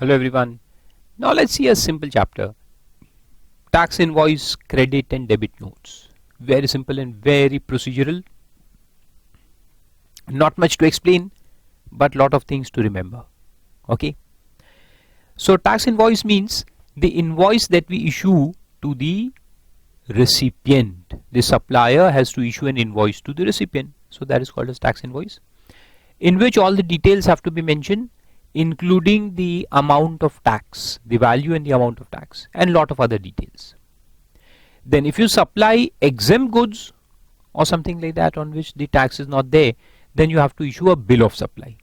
Hello everyone. Now let's see a simple chapter. Tax invoice, credit and debit notes. Very simple and very procedural. Not much to explain, but lot of things to remember. Okay. So tax invoice means the invoice that we issue to the recipient. The supplier has to issue an invoice to the recipient. So that is called as tax invoice, in which all the details have to be mentioned, including the amount of tax, the value and the amount of tax, and lot of other details. Then if you supply exempt goods or something like that on which the tax is not there, then you have to issue a bill of supply.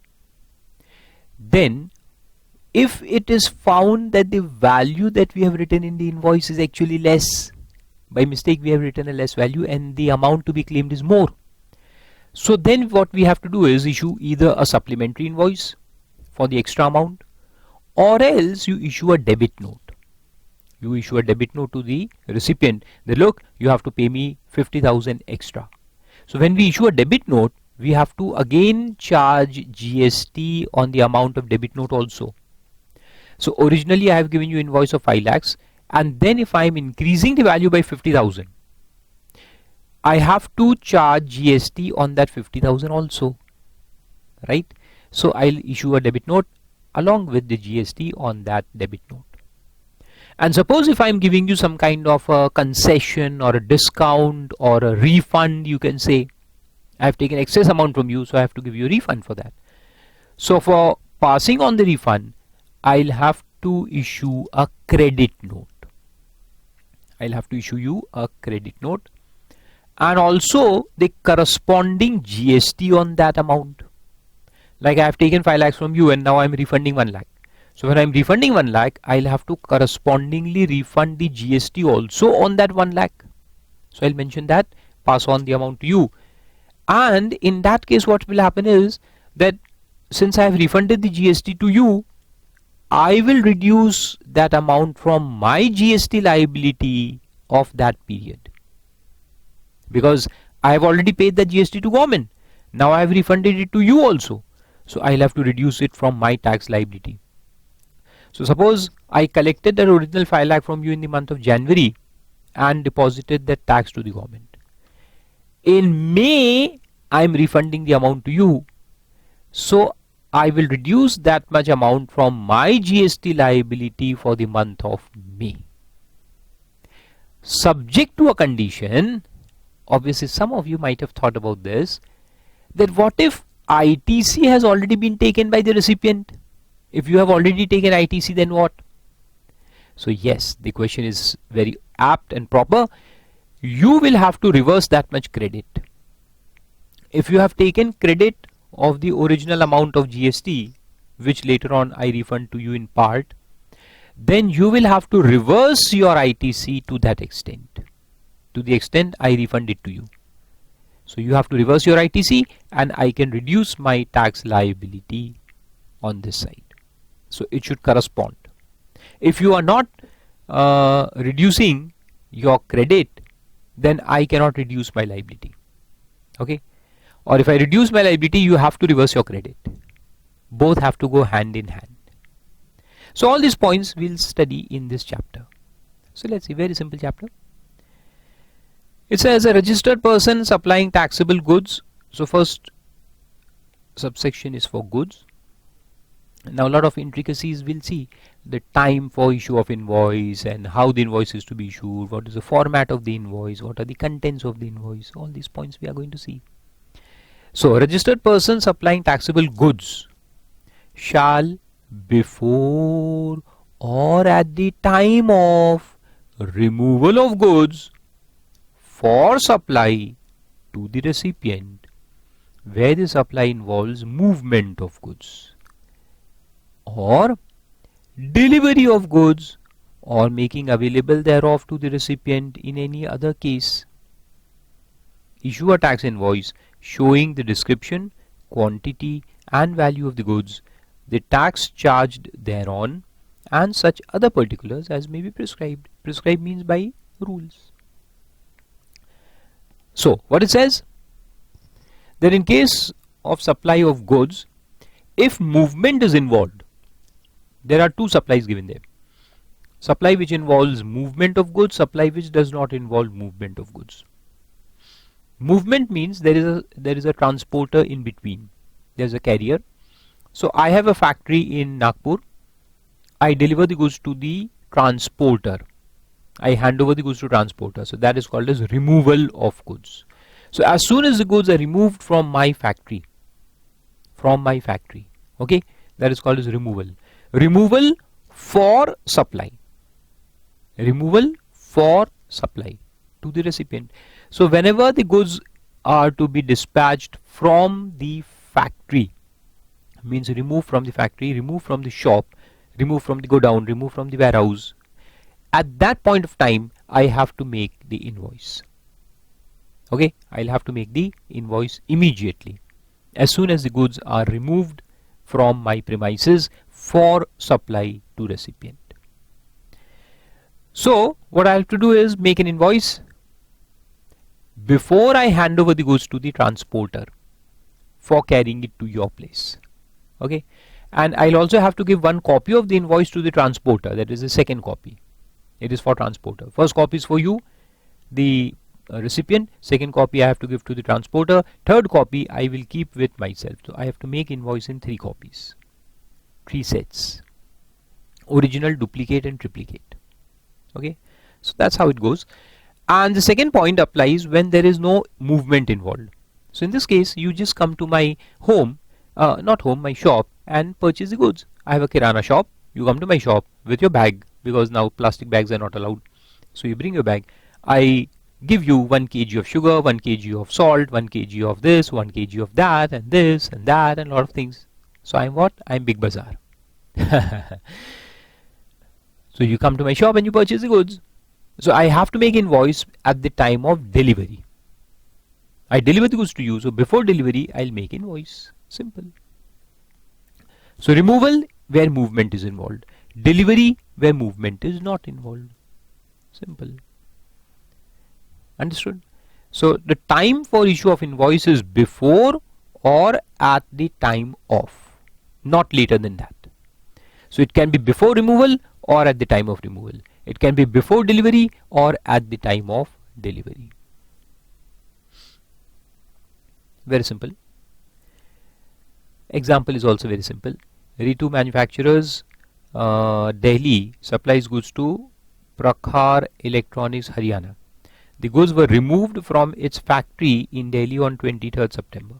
Then if it is found that the value that we have written in the invoice is actually less, by mistake we have written a less value and the amount to be claimed is more, so then what we have to do is issue either a supplementary invoice for the extra amount, or else you issue a debit note. You issue a debit note to the recipient that look, you have to pay me 50,000 extra. So when we issue a debit note, we have to again charge GST on the amount of debit note also. So originally I have given you invoice of 5 lakhs, and then if I am increasing the value by 50,000, I have to charge GST on that 50,000 also, right? So I'll issue a debit note along with the GST on that debit note. And suppose if I'm giving you some kind of a concession or a discount or a refund, you can say, I've taken excess amount from you, so I have to give you a refund for that. So for passing on the refund, I'll have to issue a credit note. I'll have to issue you a credit note, and also the corresponding GST on that amount. Like I have taken 5 lakhs from you and now I'm refunding 1 lakh. So when I'm refunding 1 lakh, I'll have to correspondingly refund the GST also on that 1 lakh. So I'll mention that, pass on the amount to you. And in that case, what will happen is that since I have refunded the GST to you, I will reduce that amount from my GST liability of that period, because I have already paid the GST to government. Now I have refunded it to you also. So I'll have to reduce it from my tax liability. So suppose I collected the original 5 lakh from you in the month of January and deposited that tax to the government. In May, I'm refunding the amount to you. So I will reduce that much amount from my GST liability for the month of May. Subject to a condition, obviously some of you might have thought about this, that what if ITC has already been taken by the recipient? If you have already taken ITC, then what? So yes, the question is very apt and proper. You will have to reverse that much credit. If you have taken credit of the original amount of GST, which later on I refund to you in part, then you will have to reverse your ITC to that extent, to the extent I refund it to you. So you have to reverse your ITC and I can reduce my tax liability on this side. So it should correspond. If you are not reducing your credit, then I cannot reduce my liability. Okay? Or if I reduce my liability, you have to reverse your credit. Both have to go hand in hand. So all these points we'll study in this chapter. So let's see, very simple chapter. It says a registered person supplying taxable goods. So first subsection is for goods. Now a lot of intricacies we'll see. The time for issue of invoice and how the invoice is to be issued, what is the format of the invoice, what are the contents of the invoice, all these points we are going to see. So a registered person supplying taxable goods shall, before or at the time of removal of goods for supply to the recipient, where the supply involves movement of goods or delivery of goods or making available thereof to the recipient in any other case, issue a tax invoice showing the description, quantity and value of the goods, the tax charged thereon, and such other particulars as may be prescribed. Prescribed means by rules. So what it says, that in case of supply of goods, if movement is involved, there are two supplies given there. Supply which involves movement of goods, supply which does not involve movement of goods. Movement means there is a transporter in between. There is a carrier. So I have a factory in Nagpur. I deliver the goods to the transporter. I hand over the goods to transporter. So that is called as removal of goods. So as soon as the goods are removed from my factory, okay, that is called as removal. Removal for supply. Removal for supply to the recipient. So whenever the goods are to be dispatched from the factory, means remove from the factory, remove from the shop, remove from the godown, remove from the warehouse, at that point of time I have to make the invoice. Okay, I'll have to make the invoice immediately as soon as the goods are removed from my premises for supply to recipient. So what I have to do is make an invoice before I hand over the goods to the transporter for carrying it to your place. Okay, and I'll also have to give one copy of the invoice to the transporter, that is the second copy. It is for transporter. First copy is for you, the recipient. Second copy I have to give to the transporter. Third copy I will keep with myself. So I have to make invoice in 3 copies, 3 sets: original, duplicate and triplicate. Okay, so that's how it goes. And the second point applies when there is no movement involved. So in this case you just come to my home, my shop, and purchase the goods. I have a kirana shop. You come to my shop with your bag, because now plastic bags are not allowed. So you bring your bag. I give you 1 kg of sugar, 1 kg of salt, 1 kg of this, 1 kg of that, and this and that, and a lot of things. So I'm what? I'm Big Bazaar. So you come to my shop and you purchase the goods. So I have to make invoice at the time of delivery. I deliver the goods to you, so before delivery I'll make invoice. Simple. So removal where movement is involved, delivery where movement is not involved. Simple. Understood? So the time for issue of invoice is before or at the time of, not later than that. So it can be before removal or at the time of removal. It can be before delivery or at the time of delivery. Very simple. Example is also very simple. Ritu Manufacturers, Delhi, supplies goods to Prakhar Electronics, Haryana. The goods were removed from its factory in Delhi on 23rd September.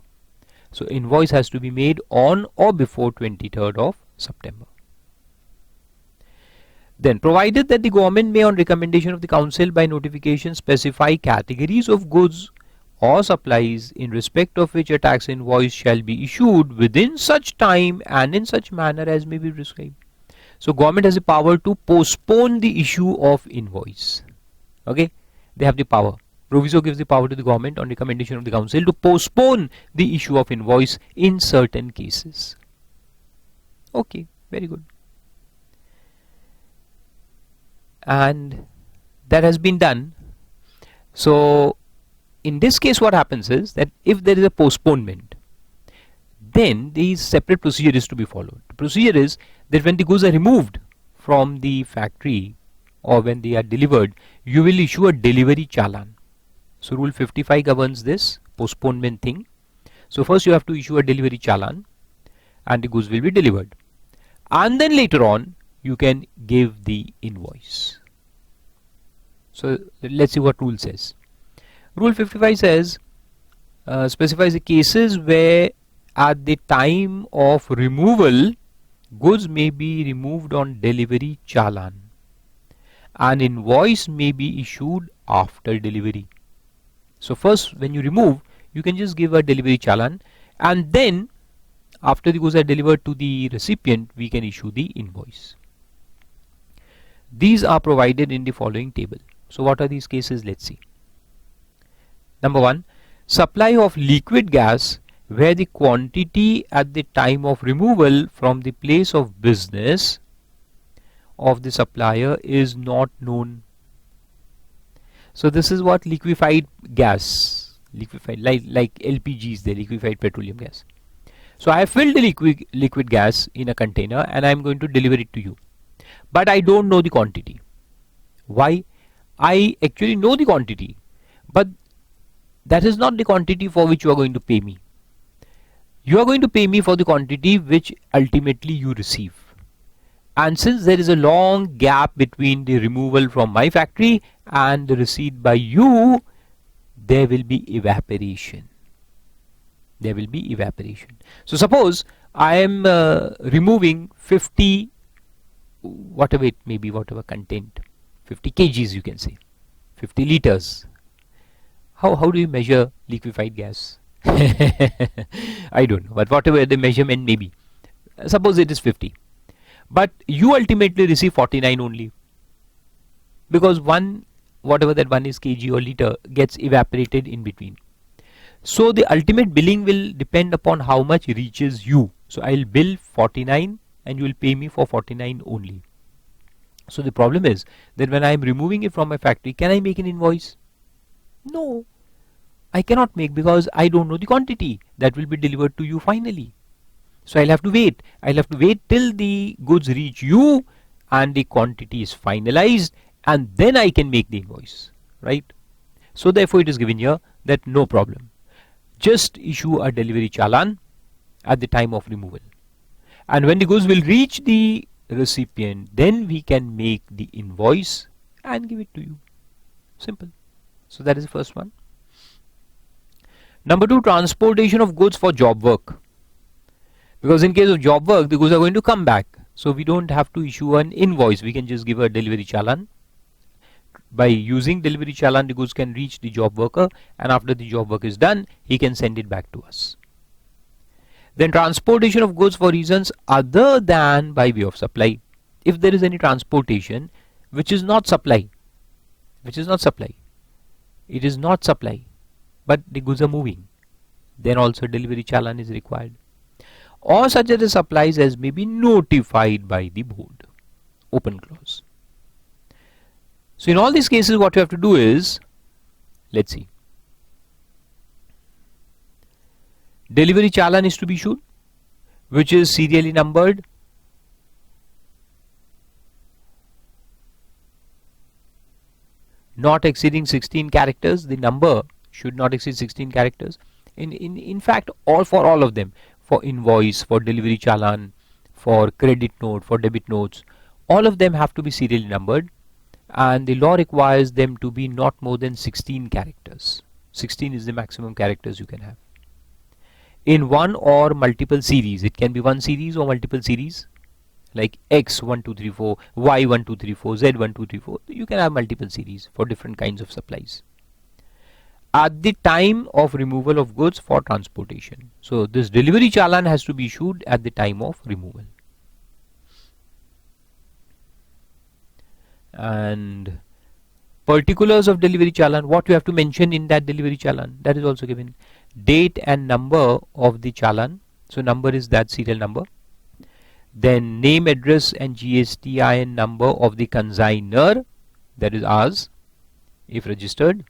So invoice has to be made on or before 23rd of September. Then, provided that the government may, on recommendation of the council by notification, specify categories of goods or supplies in respect of which a tax invoice shall be issued within such time and in such manner as may be prescribed. So government has the power to postpone the issue of invoice. Okay, they have the power. Proviso gives the power to the government on recommendation of the council to postpone the issue of invoice in certain cases. Okay, very good. And that has been done. So in this case what happens is that if there is a postponement, then these separate procedure is to be followed. The procedure is that when the goods are removed from the factory or when they are delivered, you will issue a delivery challan. So rule 55 governs this postponement thing. So first you have to issue a delivery challan and the goods will be delivered, and then later on you can give the invoice. So let's see what rule says. Rule 55 says, specifies the cases where at the time of removal goods may be removed on delivery challan. An invoice may be issued after delivery. So first when you remove, you can just give a delivery challan, and then after the goods are delivered to the recipient, we can issue the invoice. These are provided in the following table. So what are these cases? Let's see. Number 1, supply of liquid gas where the quantity at the time of removal from the place of business of the supplier is not known. So this is what liquefied gas, liquefied like LPG is the liquefied petroleum gas. So I have filled the liquid gas in a container and I am going to deliver it to you. But I don't know the quantity. Why? I actually know the quantity, but that is not the quantity for which you are going to pay me. You are going to pay me for the quantity which ultimately you receive. And since there is a long gap between the removal from my factory and the receipt by you, there will be evaporation. There will be evaporation. So suppose I am removing 50, whatever it may be, whatever content, 50 kgs you can say, 50 liters. How do you measure liquefied gas? I don't know, but whatever the measurement may be, suppose it is 50, but you ultimately receive 49 only, because whatever that one is kg or liter gets evaporated in between. So the ultimate billing will depend upon how much reaches you. So I will bill 49 and you will pay me for 49 only. So the problem is that when I am removing it from my factory, can I make an invoice? No, I cannot make, because I don't know the quantity that will be delivered to you finally. So I'll have to wait. I'll have to wait till the goods reach you and the quantity is finalized, and then I can make the invoice, right? So therefore it is given here that no problem. Just issue a delivery challan at the time of removal. And when the goods will reach the recipient, then we can make the invoice and give it to you. Simple. So that is the first one. Number 2, transportation of goods for job work. Because in case of job work, the goods are going to come back. So we don't have to issue an invoice. We can just give a delivery challan. By using delivery challan, the goods can reach the job worker, and after the job work is done, he can send it back to us. Then transportation of goods for reasons other than by way of supply. If there is any transportation which is not supply, it is not supply, but the goods are moving, then also delivery challan is required. Or such other supplies as may be notified by the board. Open clause. So in all these cases, what you have to do is, let's see, delivery challan is to be issued, which is serially numbered, not exceeding 16 characters. The number should not exceed 16 characters. In fact, for all of them, for invoice, for delivery challan, for credit note, for debit notes, all of them have to be serially numbered. And the law requires them to be not more than 16 characters. 16 is the maximum characters you can have. In one or multiple series, it can be one series or multiple series, like X1234, Y1234, Z1234. You can have multiple series for different kinds of supplies. At the time of removal of goods for transportation. So this delivery challan has to be issued at the time of removal. And particulars of delivery challan, what you have to mention in that delivery challan, that is also given. Date and number of the challan. So number is that serial number. Then name, address and GSTIN number of the consignor, that is ours if registered.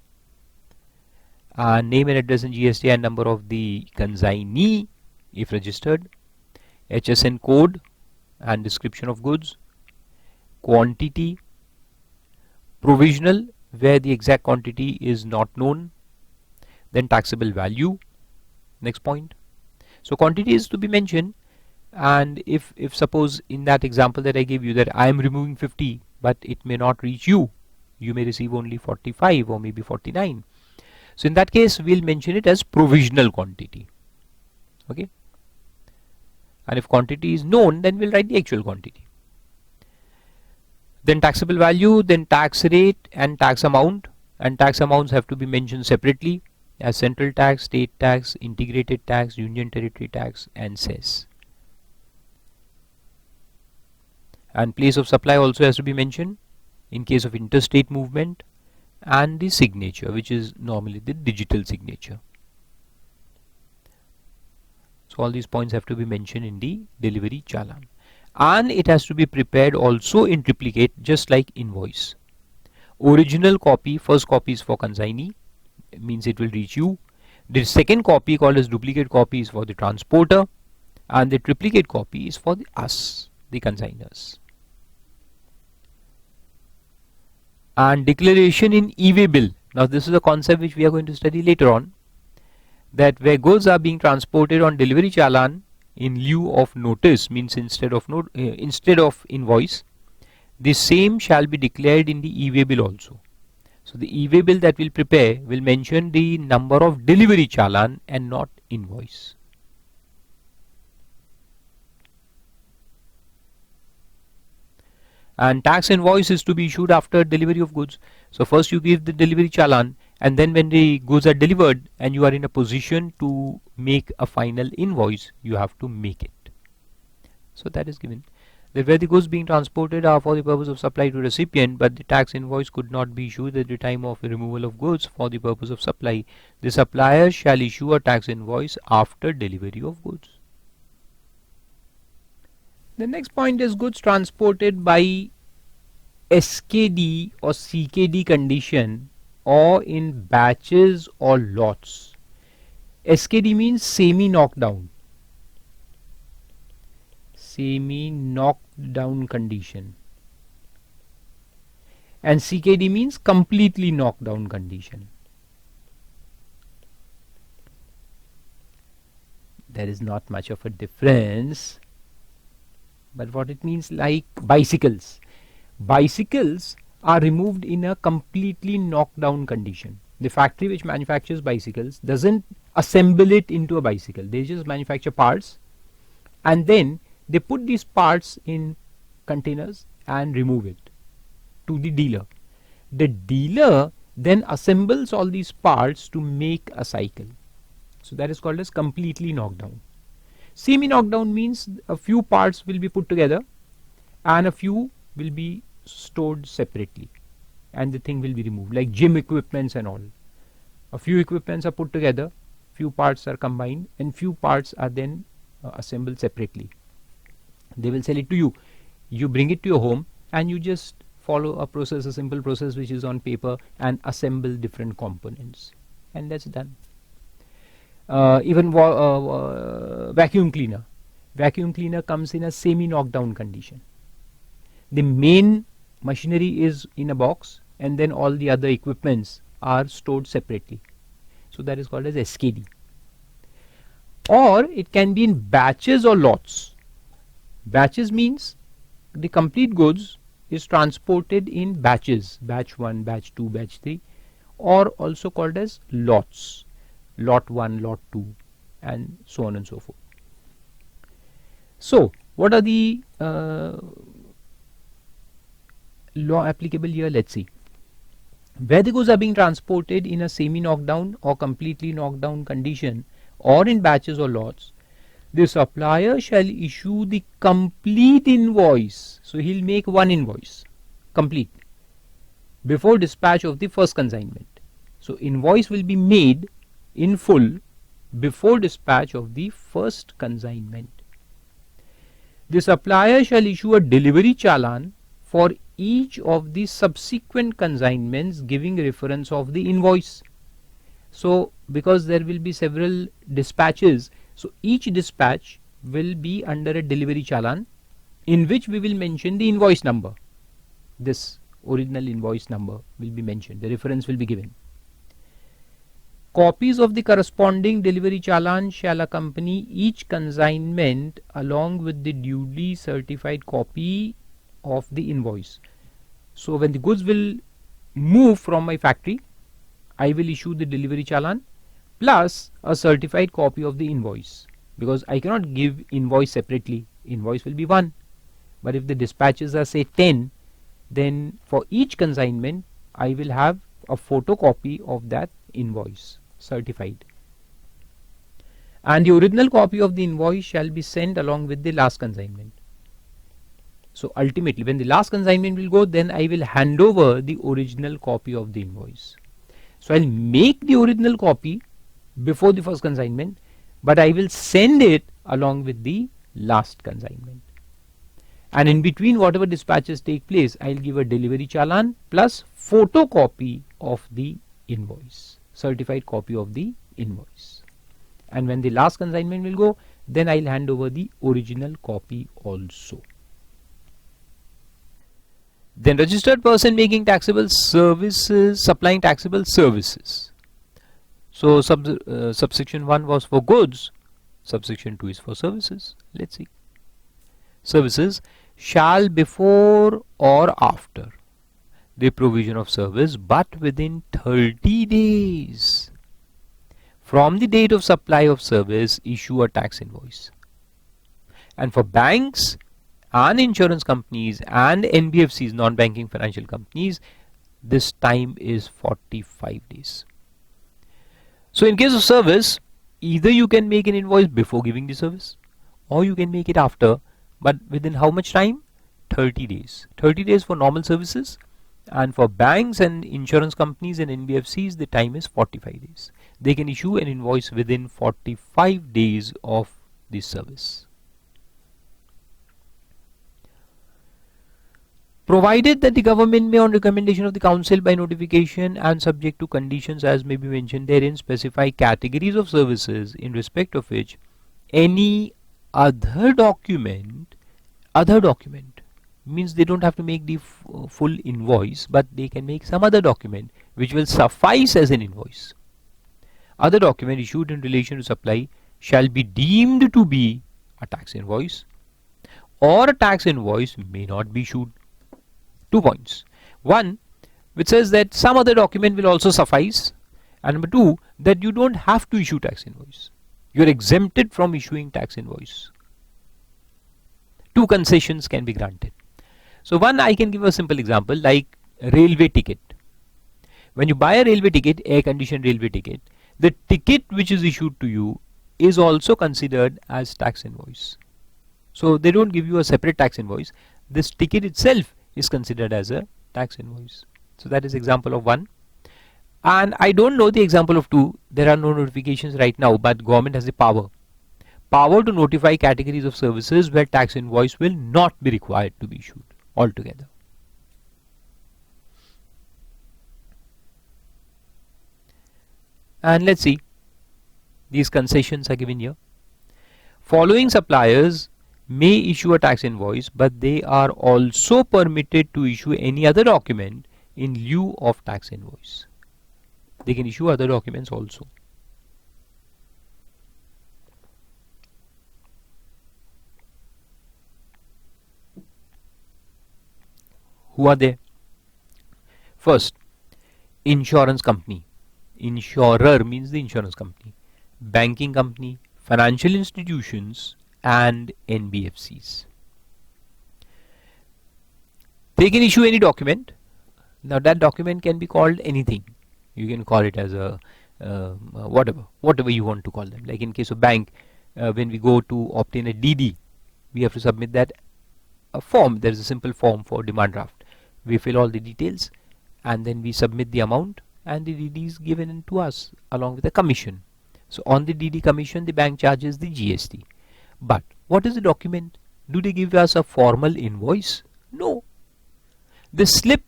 Name and address and GSTIN number of the consignee if registered. HSN code and description of goods. Quantity. Provisional, where the exact quantity is not known. Then taxable value. Next point. So quantity is to be mentioned, and if suppose in that example that I gave you, that I am removing 50 but it may not reach you, you may receive only 45 or maybe 49. So in that case we'll mention it as provisional quantity. Okay. And if quantity is known, then we'll write the actual quantity. Then taxable value, then tax rate and tax amount, and tax amounts have to be mentioned separately as central tax, state tax, integrated tax, union territory tax and cess. And place of supply also has to be mentioned in case of interstate movement, and the signature, which is normally the digital signature. So all these points have to be mentioned in the delivery challan. And it has to be prepared also in triplicate, just like invoice. Original copy, first copy is for consignee, means it will reach you. The second copy, called as duplicate copy, is for the transporter, and the triplicate copy is for us, the consignors. And declaration in e-way bill. Now this is a concept which we are going to study later on, that where goods are being transported on delivery challan in lieu of notice, means instead of invoice, the same shall be declared in the e-way bill also. So the e-way bill that we'll prepare will mention the number of delivery challan and not invoice. And tax invoice is to be issued after delivery of goods. So first you give the delivery challan, and then when the goods are delivered and you are in a position to make a final invoice, you have to make it. So that is given. That where the goods being transported are for the purpose of supply to recipient, but the tax invoice could not be issued at the time of removal of goods for the purpose of supply, the supplier shall issue a tax invoice after delivery of goods. The next point is goods transported by SKD or CKD condition or in batches or lots. SKD means semi knockdown. Semi knocked down condition. And CKD means completely knocked down condition. There is not much of a difference. But what it means, like bicycles. Bicycles are removed in a completely knocked down condition. The factory which manufactures bicycles doesn't assemble it into a bicycle. They just manufacture parts, and then they put these parts in containers and remove it to the dealer. The dealer then assembles all these parts to make a cycle. So that is called as completely knocked down. Semi knockdown means a few parts will be put together and a few will be stored separately and the thing will be removed, like gym equipments and all. A few equipments are put together, few parts are combined, and few parts are then assembled separately. They will sell it to you. You bring it to your home and you just follow a process, a simple process which is on paper, and assemble different components, and that's done. Even vacuum cleaner. Vacuum cleaner comes in a semi knockdown condition. The main machinery is in a box and then all the other equipments are stored separately. So that is called as SKD. Or it can be in batches or lots. Batches means the complete goods is transported in batches, batch 1, batch 2, batch 3, or also called as lots. Lot 1, lot 2, and so on and so forth. So what are the law applicable here? Let's see. Where the goods are being transported in a semi knockdown or completely knockdown condition or in batches or lots, the supplier shall issue the complete invoice. So he'll make one invoice complete before dispatch of the first consignment. So invoice will be made in full before dispatch of the first consignment. The supplier shall issue a delivery challan for each of the subsequent consignments giving reference of the invoice. So because there will be several dispatches, so each dispatch will be under a delivery challan in which we will mention the invoice number. This original invoice number will be mentioned, the reference will be given. Copies of the corresponding delivery challan shall accompany each consignment along with the duly certified copy of the invoice. So when the goods will move from my factory, I will issue the delivery challan plus a certified copy of the invoice, because I cannot give invoice separately. Invoice will be one, but if the dispatches are say 10, then for each consignment I will have a photocopy of that invoice certified, and the original copy of the invoice shall be sent along with the last consignment. So ultimately when the last consignment will go, then I will hand over the original copy of the invoice. So I'll make the original copy before the first consignment, but I will send it along with the last consignment, and in between whatever dispatches take place, I'll give a delivery challan plus photocopy of the invoice, certified copy of the invoice. And when the last consignment will go, then I'll hand over the original copy also. Then registered person making taxable services, supplying taxable services. So subsection 1 was for goods, subsection 2 is for services. Let's see. Services shall before or after the provision of service but within 30 days from the date of supply of service issue a tax invoice. And for banks and insurance companies and NBFCs, non-banking financial companies, this time is 45 days. So in case of service, either you can make an invoice before giving the service or you can make it after, but within how much time? 30 days. 30 days for normal services, and for banks and insurance companies and NBFCs the time is 45 days. They can issue an invoice within 45 days of this service. Provided that the government may, on recommendation of the council by notification and subject to conditions as may be mentioned therein, specify categories of services in respect of which any other document means they don't have to make the full invoice, but they can make some other document which will suffice as an invoice. Other document issued in relation to supply shall be deemed to be a tax invoice, or a tax invoice may not be issued. 2 points. One, which says that some other document will also suffice, and number 2, that you don't have to issue tax invoice. You are exempted from issuing tax invoice. 2 concessions can be granted. So one, I can give a simple example like railway ticket. When you buy a railway ticket, air conditioned railway ticket, the ticket which is issued to you is also considered as tax invoice. So they don't give you a separate tax invoice. This ticket itself is considered as a tax invoice. So that is example of 1. And I don't know the example of 2. There are no notifications right now, but government has the power to notify categories of services where tax invoice will not be required to be issued altogether. And let's see, these concessions are given here. Following suppliers may issue a tax invoice, but they are also permitted to issue any other document in lieu of tax invoice. They can issue other documents also. Who are they? First, insurance company. Insurer means the insurance company. Banking company, financial institutions and NBFCs. They can issue any document. Now that document can be called anything. You can call it as a whatever you want to call them. Like in case of bank, when we go to obtain a DD, we have to submit that a form. There is a simple form for demand draft. We fill all the details and then we submit the amount, and the DD is given to us along with a commission. So on the DD commission, the bank charges the GST. But what is the document? Do they give us a formal invoice? No. The slip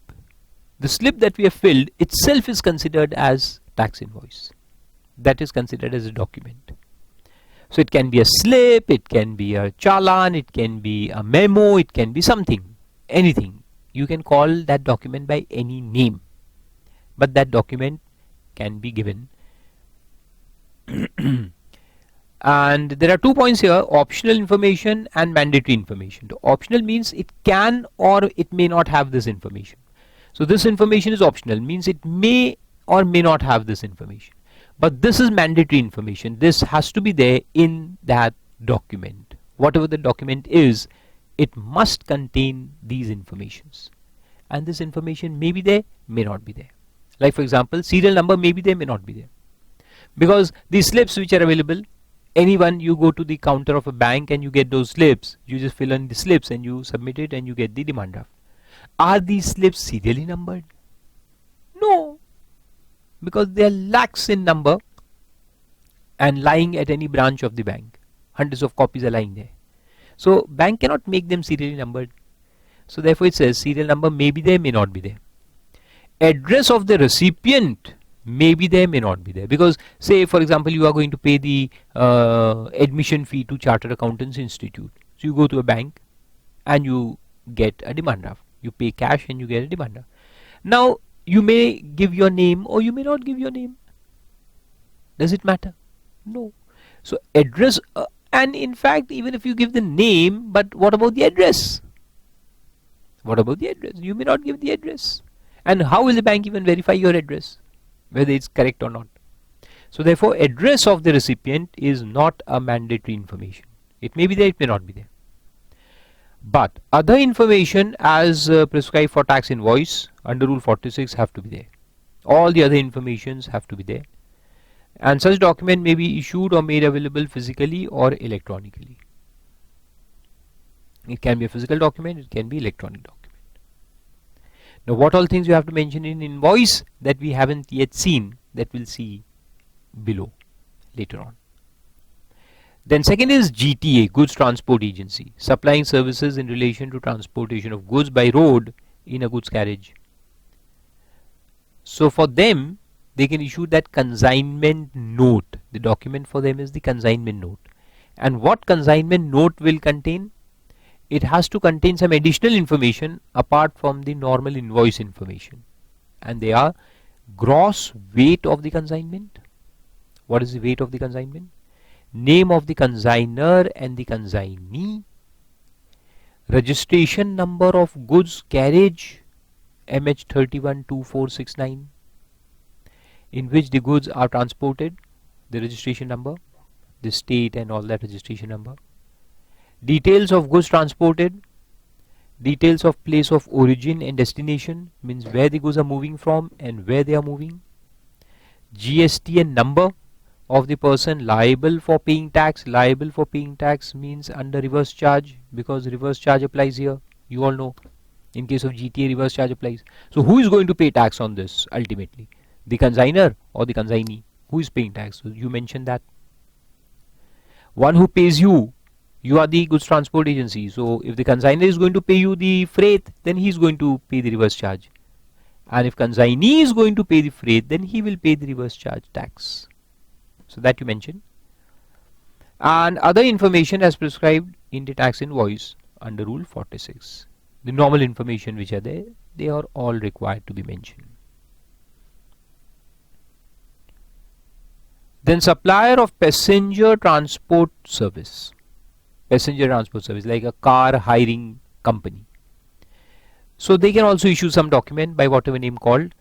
that we have filled itself is considered as tax invoice. That is considered as a document. So it can be a slip, it can be a challan, it can be a memo, it can be something, anything. You can call that document by any name, but that document can be given. And there are 2 points here: optional information and mandatory information. The optional means it can or it may not have this information. So this information is optional, means it may or may not have this information. But this is mandatory information. This has to be there in that document. Whatever the document is, it must contain these informations. And this information may be there, may not be there. Like for example, serial number may be there, may not be there. Because these slips which are available, anyone, you go to the counter of a bank and you get those slips, you just fill in the slips and you submit it and you get the demand draft. Are these slips serially numbered? No, because they are lakhs in number and lying at any branch of the bank. Hundreds of copies are lying there. So bank cannot make them serially numbered. So therefore it says serial number may be there, may not be there. Address of the recipient may be there, may not be there. Because say for example you are going to pay the admission fee to Chartered Accountants Institute. So you go to a bank and you get a demand draft. You pay cash and you get a demand draft. Now you may give your name or you may not give your name. Does it matter? No. So address and in fact even if you give the name, but what about the address? What about the address? You may not give the address. And how will the bank even verify your address, whether it's correct or not? So therefore address of the recipient is not a mandatory information. It may be there, it may not be there. But other information as prescribed for tax invoice under Rule 46 have to be there. All the other informations have to be there. And such document may be issued or made available physically or electronically. It can be a physical document, it can be electronic document. Now what all things you have to mention in invoice that we haven't yet seen, that we'll see below later on. Then second is GTA, Goods Transport Agency, supplying services in relation to transportation of goods by road in a goods carriage. So for them, they can issue that consignment note. The document for them is the consignment note. And what consignment note will contain? It has to contain some additional information apart from the normal invoice information. And they are gross weight of the consignment. What is the weight of the consignment? Name of the consignor and the consignee. Registration number of goods carriage MH312469, in which the goods are transported, the registration number, the state and all that registration number. Details of goods transported, details of place of origin and destination, means where the goods are moving from and where they are moving. GST and number of the person liable for paying tax. Liable for paying tax means under reverse charge, because reverse charge applies here. You all know in case of GTA reverse charge applies. So who is going to pay tax on this ultimately? The consignor or the consignee? Who is paying tax? So you mentioned that. One who pays you. You are the goods transport agency. So if the consignor is going to pay you the freight, then he is going to pay the reverse charge. And if consignee is going to pay the freight, then he will pay the reverse charge tax. So that you mention. And other information as prescribed in the tax invoice under Rule 46. The normal information which are there, they are all required to be mentioned. Then supplier of passenger transport service. Passenger transport service, like a car hiring company. So they can also issue some document by whatever name called,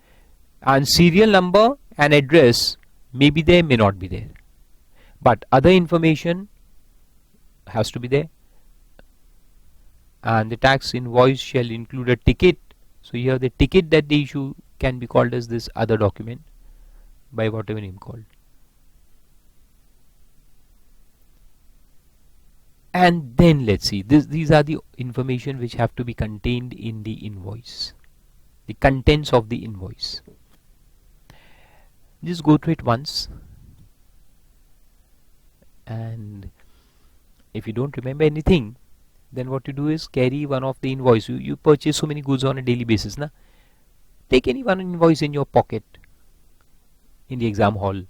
and serial number and address may be there, may not be there. But other information has to be there. And the tax invoice shall include a ticket. So here the ticket that they issue can be called as this other document by whatever name called. And then let's see, these are the information which have to be contained in the invoice, the contents of the invoice. Just go through it once, and if you don't remember anything, then what you do is carry one of the invoice. You purchase so many goods on a daily basis, na? Take any one invoice in your pocket in the exam hall.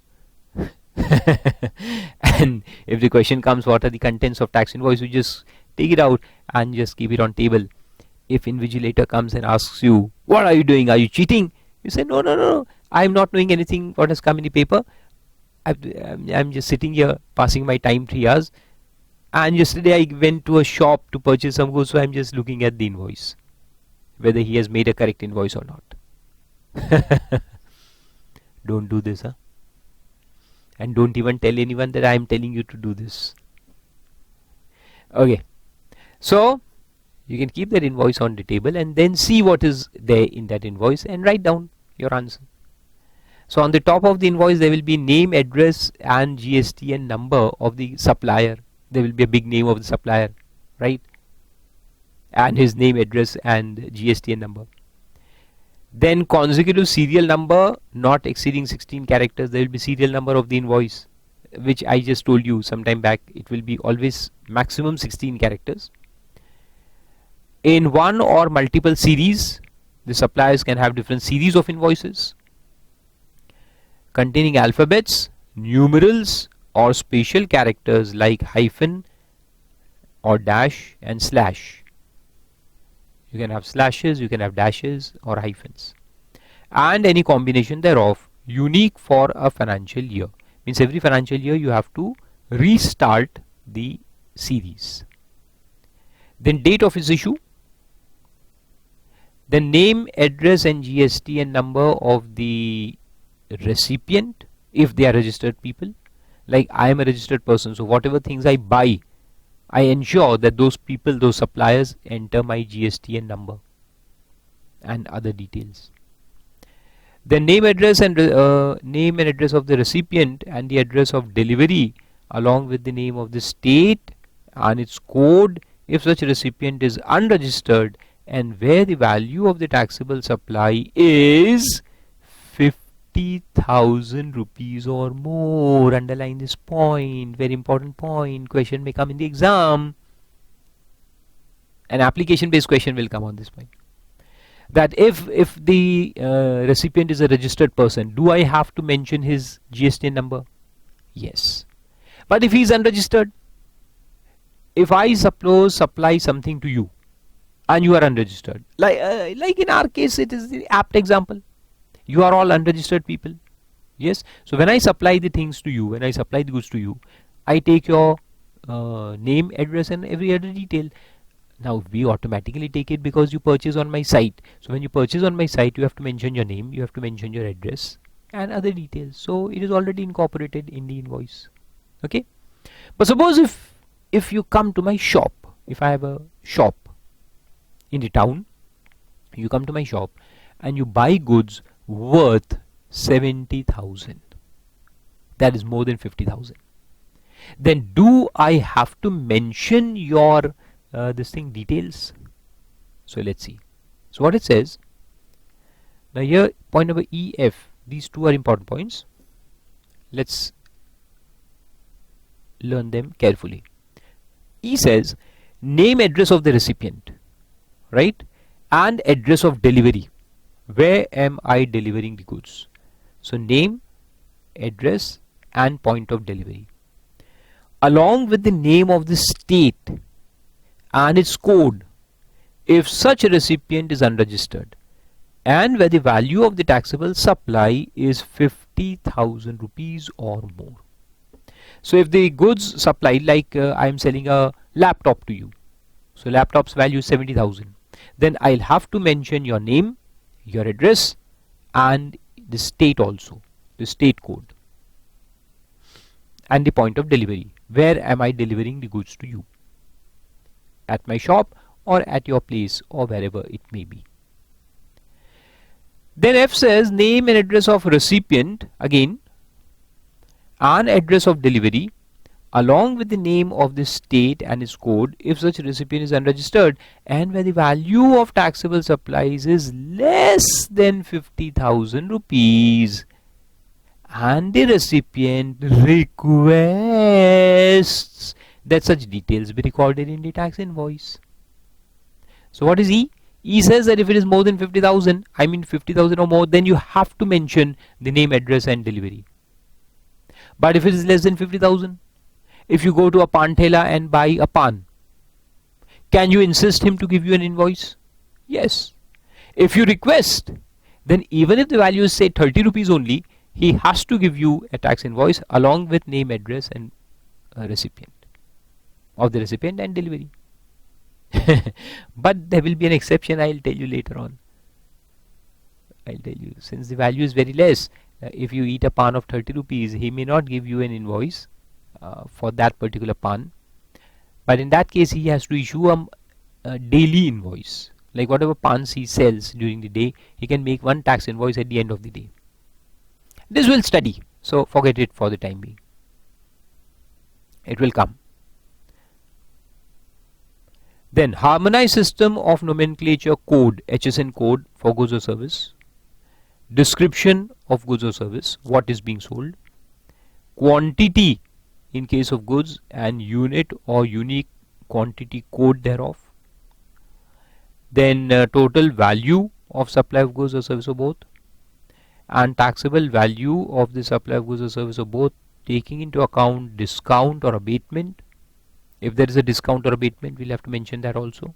And if the question comes, what are the contents of tax invoice, you just take it out and just keep it on table. If invigilator comes and asks you, what are you doing? Are you cheating? You say, no, I'm not knowing anything what has come in the paper. I'm just sitting here passing my time 3 hours. And yesterday I went to a shop to purchase some goods, so I'm just looking at the invoice, whether he has made a correct invoice or not. Don't do this, huh? And don't even tell anyone that I am telling you to do this. Okay. So you can keep that invoice on the table and then see what is there in that invoice and write down your answer. So on the top of the invoice there will be name, address and GST and number of the supplier. There will be a big name of the supplier, right? And his name, address and GST and number. Then consecutive serial number not exceeding 16 characters. There will be serial number of the invoice, which I just told you some time back. It will be always maximum 16 characters. In one or multiple series, the suppliers can have different series of invoices. containing alphabets, numerals or special characters like hyphen or dash and slash. You can have slashes, you can have dashes or hyphens, and any combination thereof, unique for a financial year. Means every financial year you have to restart the series. Then date of its issue, the name, address and GST and number of the recipient if they are registered people. Like I am a registered person, so whatever things I buy, I ensure that those people, those suppliers enter my GST and number and other details. The name, address and name and address of the recipient and the address of delivery along with the name of the state and its code if such recipient is unregistered, and where the value of the taxable supply is 50,000 rupees or more. Underline this point, very important point. Question may come in the exam. An application based question will come on this point. That if the recipient is a registered person, do I have to mention his GST number? Yes. But if he is unregistered, if I supply something to you and you are unregistered, like in our case it is the apt example, you are all unregistered people. Yes. So when I supply the things to you, when I supply the goods to you, I take your name, address and every other detail. Now we automatically take it because you purchase on my site. So when you purchase on my site, you have to mention your name, you have to mention your address and other details. So it is already incorporated in the invoice. Okay. But suppose if you come to my shop, if I have a shop in the town, you come to my shop and you buy goods worth 70,000, that is more than 50,000, then do I have to mention your this thing details? So let's see. So what it says now here, point number EF, these two are important points. Let's learn them carefully. E says name, address of the recipient, right, and address of delivery. Where am I delivering the goods? So name, address and point of delivery along with the name of the state and its code if such a recipient is unregistered, and where the value of the taxable supply is 50,000 rupees or more. So if the goods supplied, like I am selling a laptop to you, so laptop's value is 70,000, then I'll have to mention your name, your address and the state also, the state code and the point of delivery. Where am I delivering the goods to you? At my shop or at your place or wherever it may be. Then F says name and address of recipient again and address of delivery along with the name of the state and its code if such recipient is unregistered, and where the value of taxable supplies is less than 50,000 rupees and the recipient requests that such details be recorded in the tax invoice. So what is E? E says that if it is more than 50,000, I mean 50,000 or more, then you have to mention the name, address and delivery. But if it is less than 50,000, if you go to a pan thela and buy a pan, can you insist him to give you an invoice? Yes. If you request, then even if the value is say 30 rupees only, he has to give you a tax invoice along with name, address and recipient of the recipient and delivery. But there will be an exception, I will tell you later on. I will tell you, since the value is very less, if you eat a pan of 30 rupees, he may not give you an invoice for that particular pan. But in that case, he has to issue a daily invoice. Like whatever pans he sells during the day, he can make one tax invoice at the end of the day. This will study, so forget it for the time being. It will come. Then harmonized system of nomenclature code, HSN code for goods or service, description of goods or service, what is being sold, quantity in case of goods and unit or unique quantity code thereof, then total value of supply of goods or service or both, and taxable value of the supply of goods or service, or both, taking into account discount or abatement. If there is a discount or abatement, we'll have to mention that also.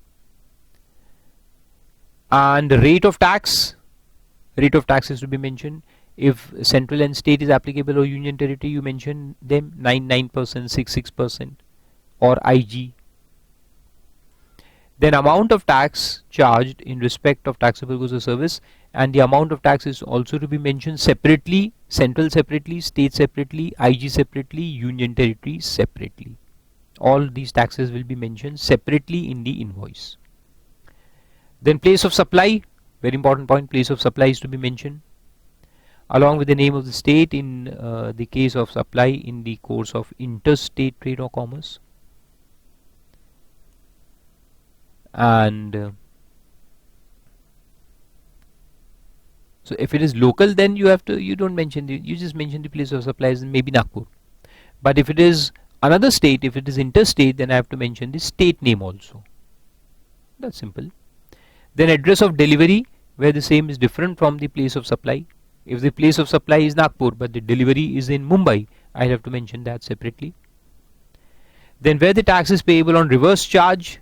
And rate of tax is to be mentioned. If central and state is applicable or union territory, you mention them, 9%, 6%, or IG. Then amount of tax charged in respect of taxable goods or service, and the amount of tax is also to be mentioned separately, central separately, state separately, IG separately, union territory separately. All these taxes will be mentioned separately in the invoice. Then place of supply, very important point, place of supply is to be mentioned along with the name of the state in the case of supply in the course of interstate trade or commerce. And so if it is local, then you don't mention you just mention the place of supply as maybe Nagpur. But if it is another state, if it is interstate, then I have to mention the state name also. That's simple. Then address of delivery, where the same is different from the place of supply. If the place of supply is Nagpur but the delivery is in Mumbai, I have to mention that separately. Then where the tax is payable on reverse charge,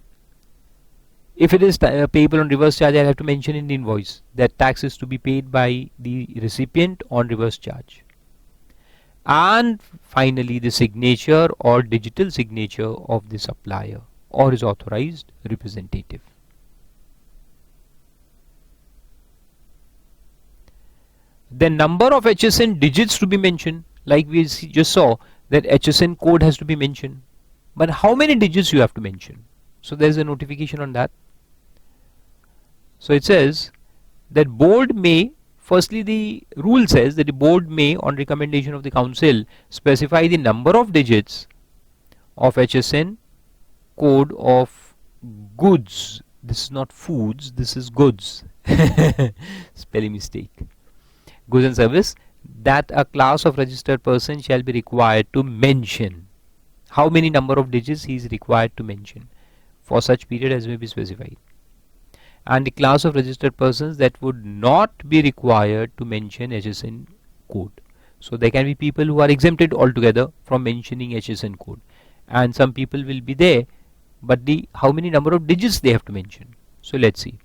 if it is payable on reverse charge, I have to mention in the invoice that tax is to be paid by the recipient on reverse charge. And finally, the signature or digital signature of the supplier or his authorized representative. The number of HSN digits to be mentioned, like we just saw that HSN code has to be mentioned, but how many digits you have to mention? So there is a notification on that. So it says that board may, firstly the rule says that the board may, on recommendation of the council, specify the number of digits of HSN code of goods. This is not foods, this is goods. Spelling mistake. Goods and service that a class of registered person shall be required to mention. How many number of digits he is required to mention for such period as may be specified. And the class of registered persons that would not be required to mention HSN code. So there can be people who are exempted altogether from mentioning HSN code, and some people will be there, but how many number of digits they have to mention. So let's see.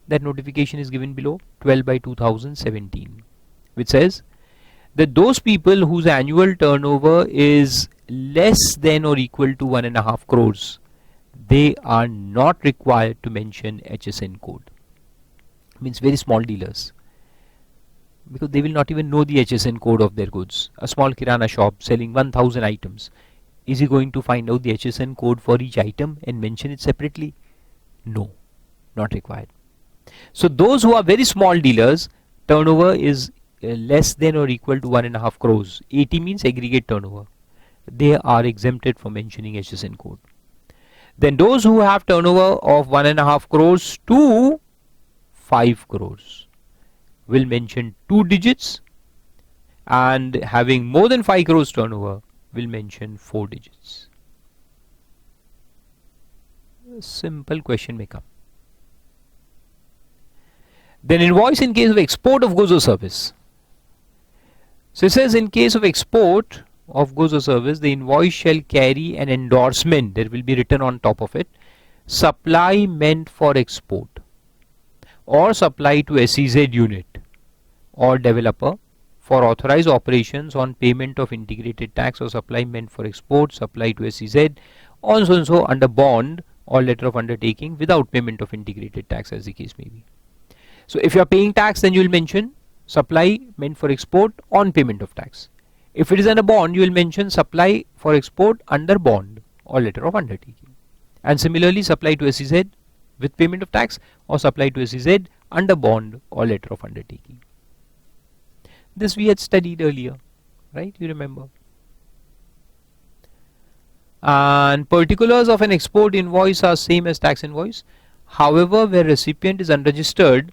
That notification is given below, 12/2017, which says that those people whose annual turnover is less than or equal to 1.5 crores, they are not required to mention HSN code. Means very small dealers, because they will not even know the HSN code of their goods. A small kirana shop selling 1000 items, is he going to find out the HSN code for each item and mention it separately? No, not required. So those who are very small dealers, turnover is less than or equal to 1.5 crores. 80 means aggregate turnover. They are exempted from mentioning HSN code. Then those who have turnover of 1.5 crores to 5 crores will mention 2 digits, and having more than 5 crores turnover will mention 4 digits. A simple question may come. Then invoice in case of export of goods or service. So it says in case of export of goods or service, the invoice shall carry an endorsement. There will be written on top of it, supply meant for export, or supply to SEZ unit or developer for authorized operations on payment of integrated tax, or supply meant for export, supply to SEZ on so and so under bond or letter of undertaking without payment of integrated tax, as the case may be. So if you are paying tax, then you will mention supply meant for export on payment of tax. If it is under bond, you will mention supply for export under bond or letter of undertaking. And similarly, supply to SEZ with payment of tax, or supply to SEZ under bond or letter of undertaking. This we had studied earlier, right? You remember. And particulars of an export invoice are same as tax invoice. However, where recipient is unregistered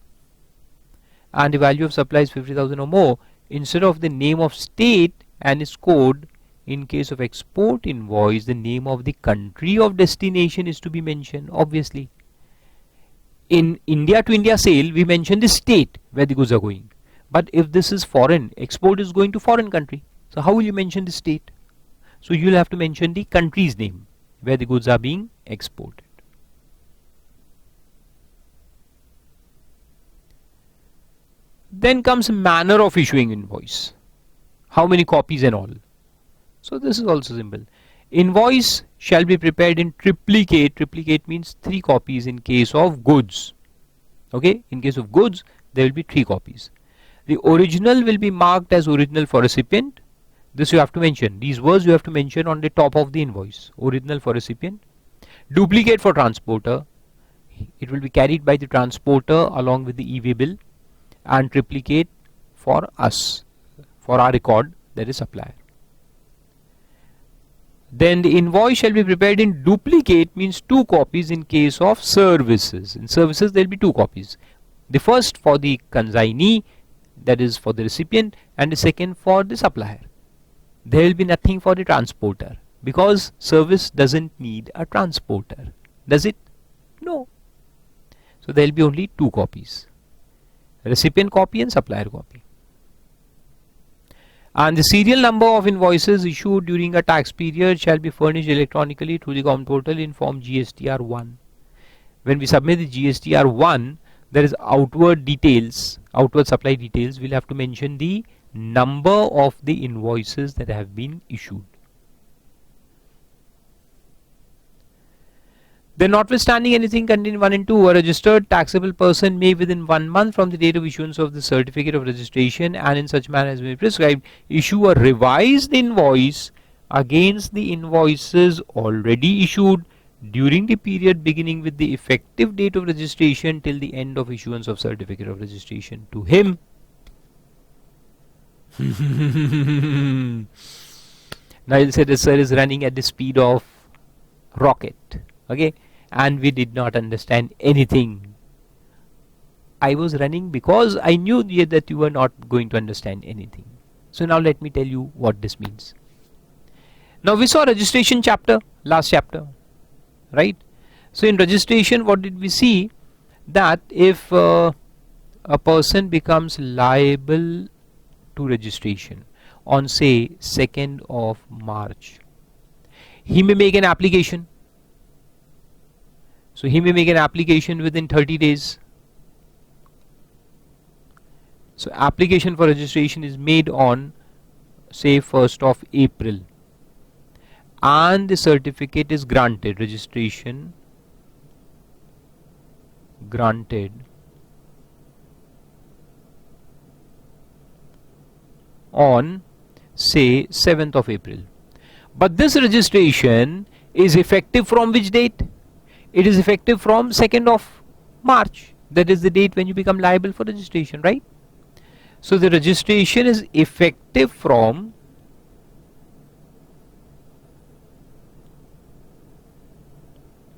and the value of supply is 50,000 or more, instead of the name of state and its code, in case of export invoice, the name of the country of destination is to be mentioned. Obviously, in India to India sale, we mention the state where the goods are going, But if this is foreign, export is going to foreign country. So how will you mention the state? So you will have to mention the country's name where the goods are being exported. Then comes manner of issuing invoice. How many copies and all. So this is also simple. Invoice shall be prepared in triplicate. Triplicate means 3 copies in case of goods. Okay, in case of goods there will be 3 copies. The original will be marked as original for recipient. This you have to mention. These words you have to mention on the top of the invoice. Original for recipient. Duplicate for transporter. It will be carried by the transporter along with the e-way bill. And triplicate for us, for our record, that is supplier. Then the invoice shall be prepared in duplicate means 2 copies in case of services. In services there will be 2 copies. The first for the consignee, that is for the recipient, and the second for the supplier. There will be nothing for the transporter because service doesn't need a transporter. Does it? No. So there will be only 2 copies. Recipient copy and supplier copy. And the serial number of invoices issued during a tax period shall be furnished electronically through the common portal in form GSTR1. When we submit the GSTR1, there is outward details, outward supply details. We'll have to mention the number of the invoices that have been issued. Then notwithstanding anything contained in 1 and 2, a registered taxable person may within 1 month from the date of issuance of the certificate of registration and in such manner as may be prescribed, issue a revised invoice against the invoices already issued during the period beginning with the effective date of registration till the end of issuance of certificate of registration to him. Now you'll say the sir is running at the speed of rocket. Okay, and we did not understand anything. I was running because I knew that you were not going to understand anything. So now let me tell you what this means. Now we saw registration chapter, last chapter, right? So in registration, what did we see? That if a person becomes liable to registration on say 2nd of March, he may make an application. So he may make an application within 30 days. So application for registration is made on say 1st of April and the certificate is granted, registration granted on say 7th of April. But this registration is effective from which date? It is effective from 2nd of March. That is the date when you become liable for registration, right? So the registration is effective from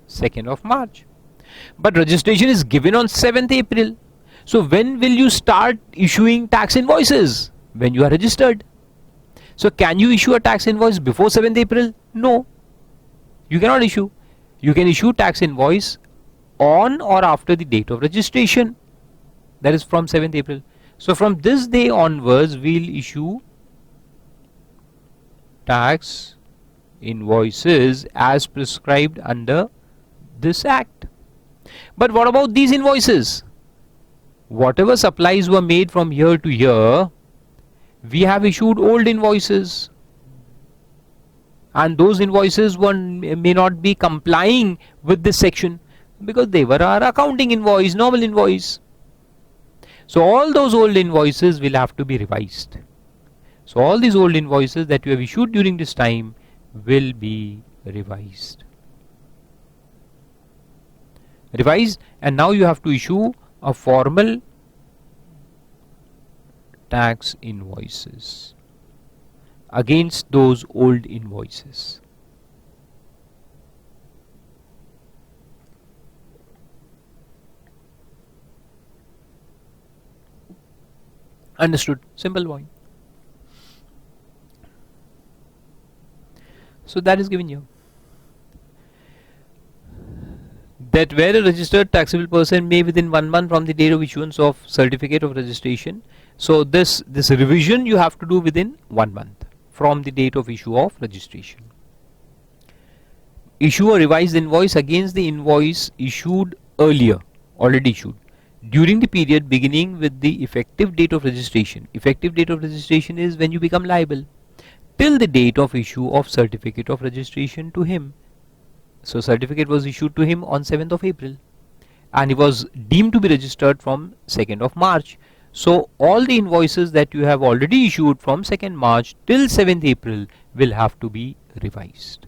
(2nd of March). But registration is given on 7th April. So when will you start issuing tax invoices? When you are registered. So can you issue a tax invoice before 7th April? No. You cannot issue. You can issue tax invoice on or after the date of registration, that is from 7th April. So from this day onwards we'll issue tax invoices as prescribed under this act. But what about these invoices? Whatever supplies were made from year to year, we have issued old invoices. And those invoices may not be complying with this section because they were our accounting invoice, normal invoice. So all those old invoices will have to be revised. So all these old invoices that you have issued during this time will be revised. And now you have to issue a formal tax invoices against those old invoices. Understood? Simple point. So that is given here. that where a registered taxable person may within 1 month from the date of issuance of certificate of registration. So this revision you have to do within 1 month from the date of issue of registration. Issue a revised invoice against the invoice issued earlier, already issued, during the period beginning with the effective date of registration. Effective date of registration is when you become liable, till the date of issue of certificate of registration to him. So certificate was issued to him on 7th of April and he was deemed to be registered from 2nd of March. So all the invoices that you have already issued from 2nd March till 7th April will have to be revised.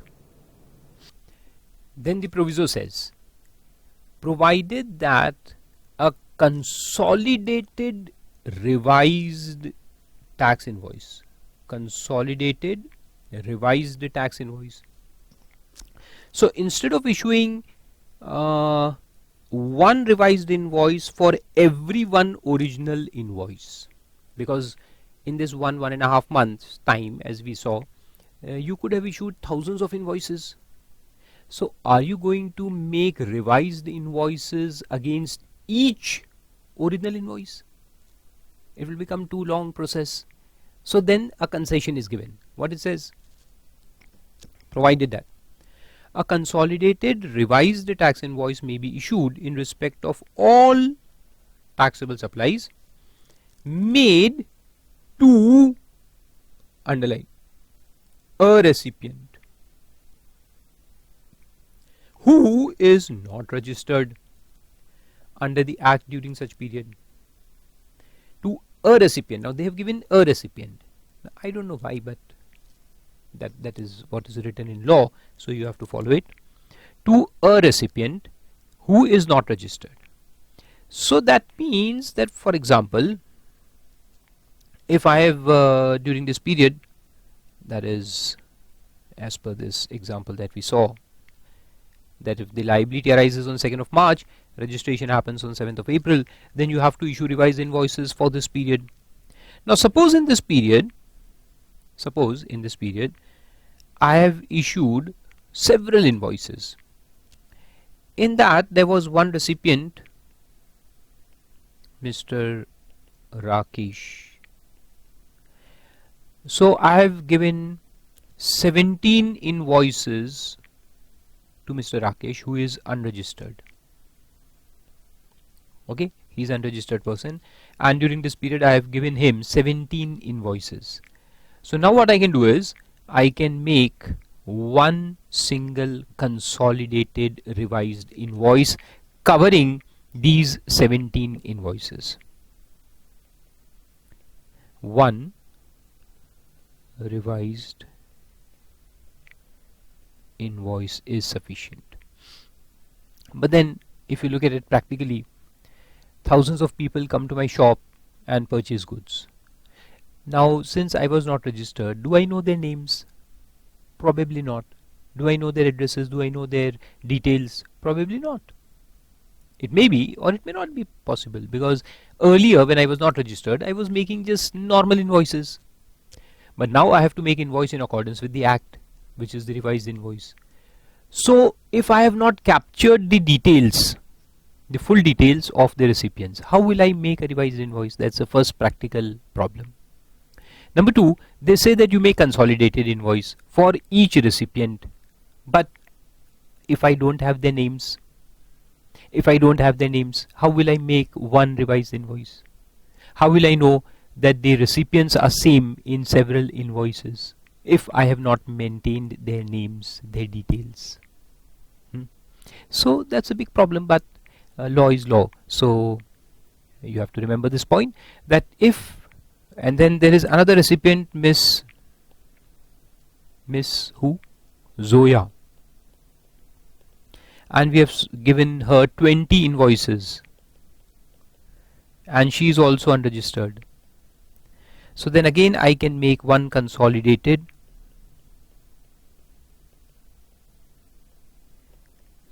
Then the proviso says, provided that a consolidated revised tax invoice, consolidated revised tax invoice. So instead of issuing one revised invoice for every one original invoice, because in this 1.5 months time, as we saw, you could have issued thousands of invoices. So are you going to make revised invoices against each original invoice? It will become too long process. So then a concession is given. What it says? Provided that a consolidated revised tax invoice may be issued in respect of all taxable supplies made to, underline, a recipient who is not registered under the act during such period. To a recipient. Now they have given a recipient. I don't know why, but that is what is written in law, so you have to follow it. To a recipient who is not registered. So that means that, for example, if I have during this period, that is as per this example that we saw, that if the liability arises on 2nd of March, registration happens on 7th of April, then you have to issue revised invoices for this period. Now suppose in this period I have issued several invoices. In that there was one recipient, Mr. Rakesh. So I have given 17 invoices to Mr. Rakesh, who is unregistered. Okay, he is unregistered person, and during this period I have given him 17 invoices. So now what I can do is I can make one single consolidated revised invoice covering these 17 invoices. One revised invoice is sufficient. But then if you look at it practically, thousands of people come to my shop and purchase goods. Now since I was not registered, do I know their names? Probably not. Do I know their addresses? Do I know their details? Probably not. It may be or it may not be possible, because earlier when I was not registered I was making just normal invoices, but now I have to make invoice in accordance with the act, which is the revised invoice. So if I have not captured the details, the full details of the recipients, how will I make a revised invoice? That's the first practical problem. Number two, they say that you make consolidated invoice for each recipient, but if I don't have their names, how will I make one revised invoice? How will I know that the recipients are same in several invoices if I have not maintained their names, their details? So that's a big problem, but law is law. So you have to remember this point, that if, and then there is another recipient, Miss who? Zoya, and we have given her 20 invoices and she is also unregistered. So then again I can make one consolidated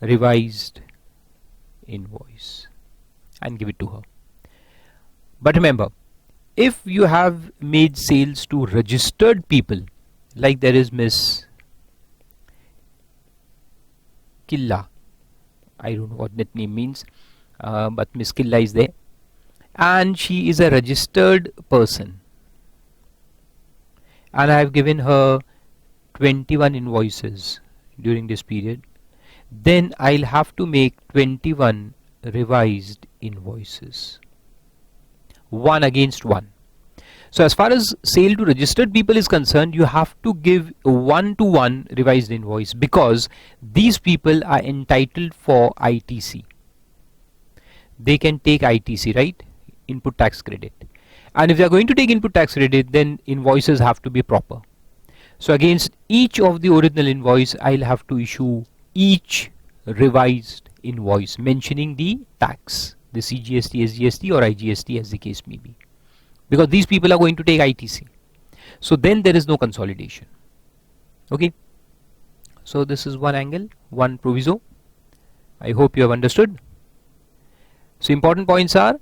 revised invoice and give it to her. But remember, if you have made sales to registered people, like there is Miss Killa, I don't know what that name means, but Miss Killa is there, and she is a registered person, and I have given her 21 invoices during this period. Then I'll have to make 21 revised invoices, one against one. So as far as sale to registered people is concerned, you have to give a 1-to-1 revised invoice, because these people are entitled for ITC. They can take ITC, right? Input tax credit. And if they are going to take input tax credit, then invoices have to be proper. So against each of the original invoice, I'll have to issue each revised invoice mentioning the tax, the CGST, SGST or IGST as the case may be, because these people are going to take ITC. So then there is no consolidation. Okay. So this is one angle, one proviso. I hope you have understood. So important points are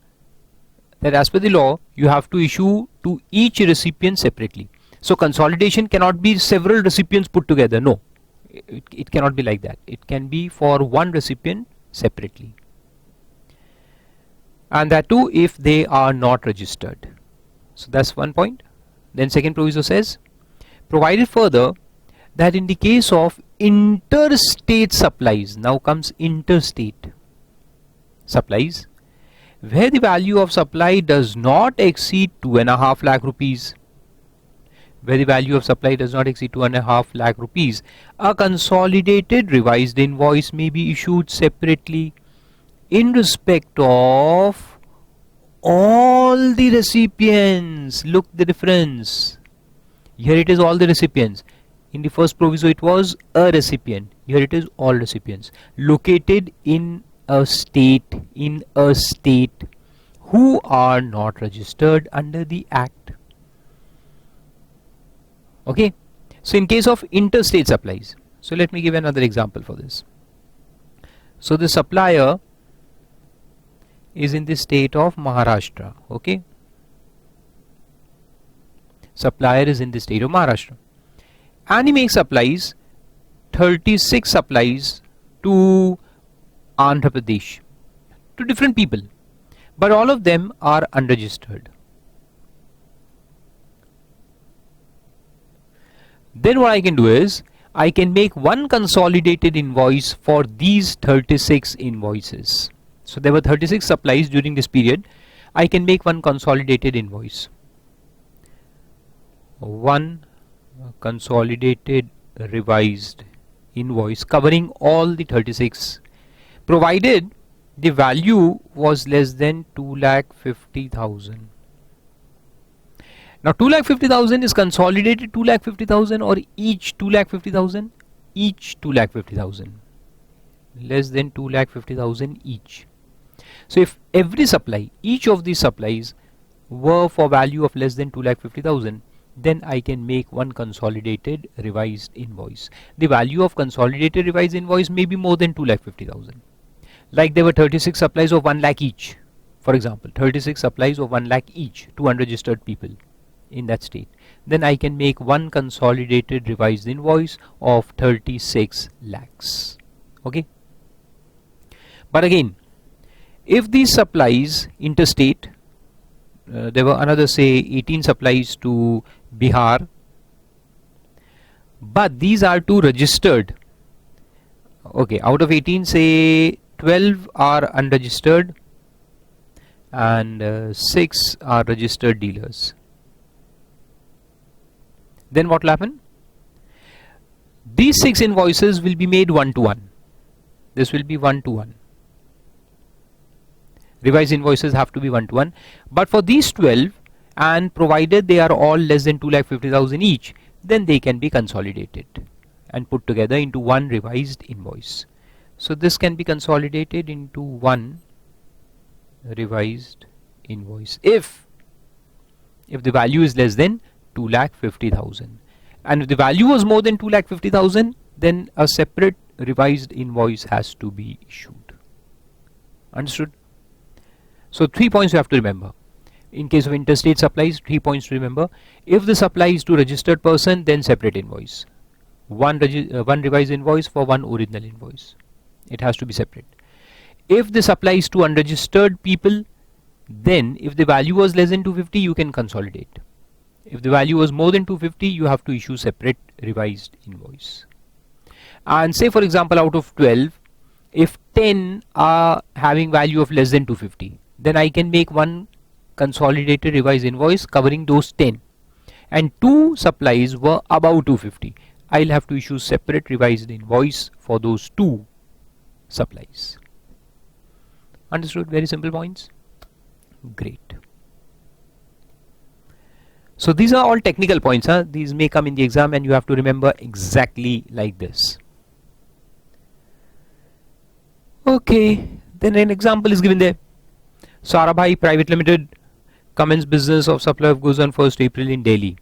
that as per the law, you have to issue to each recipient separately. So consolidation cannot be several recipients put together. No, it cannot be like that. It can be for one recipient separately, and that too if they are not registered. So that's one point. Then second proviso says, provided further that in the case of interstate supplies, now comes interstate supplies, where the value of supply does not exceed 2.5 lakh rupees, where the value of supply does not exceed 2.5 lakh rupees, a consolidated revised invoice may be issued separately in respect of all the recipients. Look the difference. Here it is all the recipients. In the first proviso it was a recipient. Here it is all recipients located in a state who are not registered under the Act. Okay. So in case of interstate supplies, so let me give another example for this. So the supplier is in the state of Maharashtra. Okay. Supplier is in the state of Maharashtra, and he makes supplies, 36 supplies to Andhra Pradesh, to different people, but all of them are unregistered. Then what I can do is, I can make one consolidated invoice for these 36 invoices. So there were 36 supplies during this period. I can make one consolidated invoice. One consolidated revised invoice covering all the 36, provided the value was less than 2,50,000. Now 2,50,000 is consolidated 2,50,000 or each 2,50,000? Each 2,50,000. Less than 2,50,000 each. So if every supply, each of these supplies were for value of less than 2,50,000, then I can make one consolidated revised invoice. The value of consolidated revised invoice may be more than 2,50,000. Like there were 36 supplies of 1 lakh each. For example, 36 supplies of 1 lakh each to unregistered people in that state. Then I can make one consolidated revised invoice of 36 lakhs. Okay. But again, if these supplies interstate, there were another say 18 supplies to Bihar, but these are to registered. Okay, out of 18 say 12 are unregistered and 6 are registered dealers. Then what will happen? These 6 invoices will be made 1-to-1. This will be 1-to-1. Revised invoices have to be 1-to-1. But for these 12, and provided they are all less than 2,50,000 each, then they can be consolidated and put together into one revised invoice. So this can be consolidated into one revised invoice if the value is less than 2,50,000, and if the value was more than 2,50,000, then a separate revised invoice has to be issued. Understood? So 3 points you have to remember. In case of interstate supplies, 3 points to remember. If the supply is to registered person, then separate invoice. One revised invoice for one original invoice. It has to be separate. If this applies to unregistered people, then if the value was less than 250, you can consolidate. If the value was more than 250, you have to issue separate revised invoice. And say for example, out of 12, if 10 are having value of less than 250, then I can make one consolidated revised invoice covering those 10, and 2 supplies were above 250. I'll have to issue separate revised invoice for those 2 supplies. Understood? Very simple points. Great. So these are all technical points. These may come in the exam and you have to remember exactly like this. Okay, then an example is given there. Sarabhai Private Limited commenced business of supply of goods on 1st April in Delhi.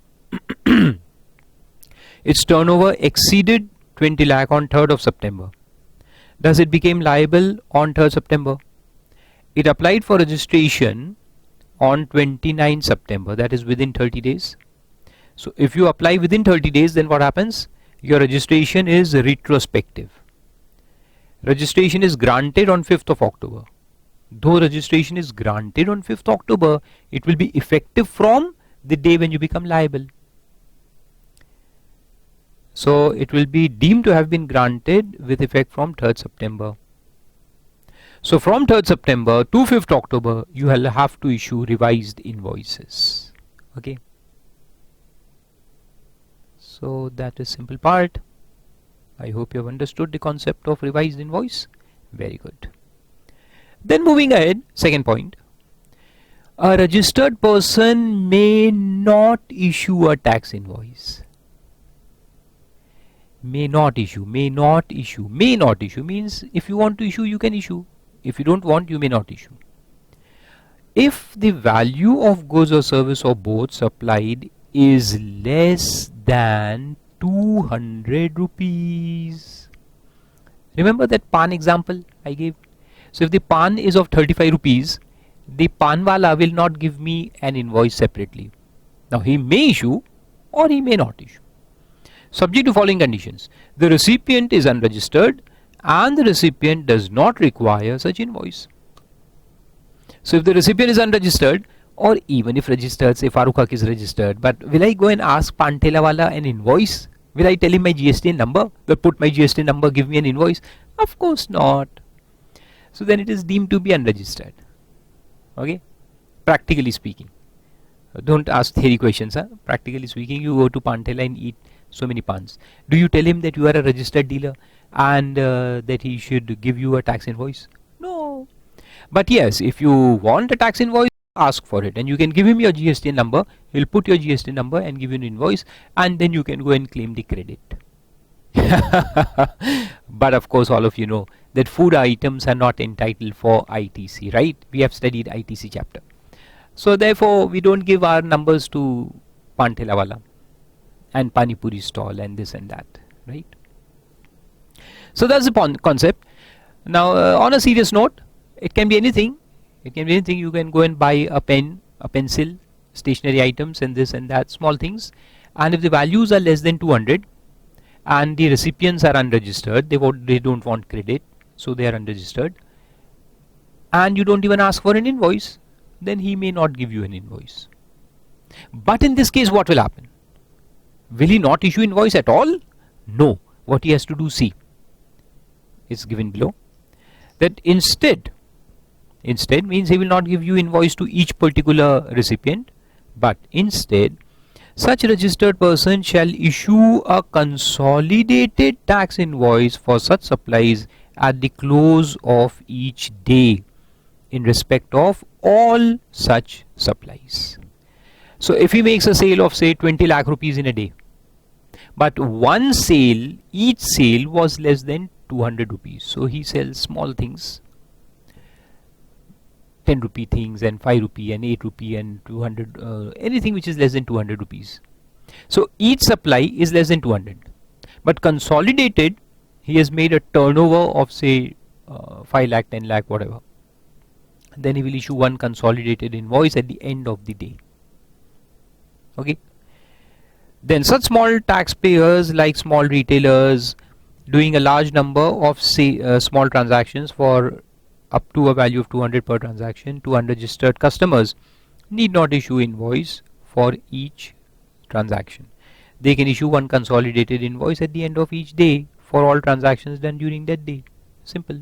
Its turnover exceeded 20 lakh on 3rd of September. Thus it became liable on 3rd September. It applied for registration on 29 September, that is within 30 days. So if you apply within 30 days, then what happens? Your registration is retrospective. Registration is granted on 5th of October. Though registration is granted on 5th October, it will be effective from the day when you become liable. So it will be deemed to have been granted with effect from 3rd September. So from 3rd September to 5th October, you will have to issue revised invoices. Okay. So that is simple part. I hope you have understood the concept of revised invoice. Very good. Then moving ahead, second point. A registered person may not issue a tax invoice. May not issue means if you want to issue, you can issue. If you don't want, you may not issue. If the value of goods or service or both supplied is less than 200 rupees. Remember that pan example I gave? So if the pan is of 35 rupees, the pan wala will not give me an invoice separately. Now he may issue or he may not issue. Subject to following conditions. The recipient is unregistered and the recipient does not require such invoice. So if the recipient is unregistered, or even if registered, say Farooq Haque is registered, but will I go and ask Pantela wala an invoice? Will I tell him my GST number? Will put my GST number, give me an invoice? Of course not. So then it is deemed to be unregistered. Okay, practically speaking. Don't ask theory questions. Practically speaking, you go to Pantela and eat so many pans. Do you tell him that you are a registered dealer and that he should give you a tax invoice? No. But yes, if you want a tax invoice, ask for it and you can give him your GST number. He'll put your GST number and give you an invoice, and then you can go and claim the credit. But of course, all of you know that food items are not entitled for ITC, right? We have studied ITC chapter. So therefore, we don't give our numbers to Pantela wala and Pani Puri stall and this and that, right? So that's the concept. Now on a serious note, it can be anything. It can be anything. You can go and buy a pen, a pencil, stationery items and this and that, small things. And if the values are less than 200 and the recipients are unregistered, they don't want credit, so they are unregistered, and you don't even ask for an invoice, then he may not give you an invoice. But in this case, what will happen? Will he not issue invoice at all? No. What he has to do, see, is given below. That instead means he will not give you invoice to each particular recipient, but instead such registered person shall issue a consolidated tax invoice for such supplies at the close of each day in respect of all such supplies. So if he makes a sale of say 20 lakh rupees in a day, but one sale, each sale was less than 200 rupees. So he sells small things, 10 rupee things and 5 rupee and 8 rupee and 200, anything which is less than 200 rupees. So each supply is less than 200. But consolidated, he has made a turnover of say 5 lakh, 10 lakh, whatever. Then he will issue one consolidated invoice at the end of the day. Okay. Then such small taxpayers like small retailers doing a large number of say small transactions for up to a value of 200 per transaction to unregistered customers need not issue invoice for each transaction. They can issue one consolidated invoice at the end of each day for all transactions done during that day. Simple.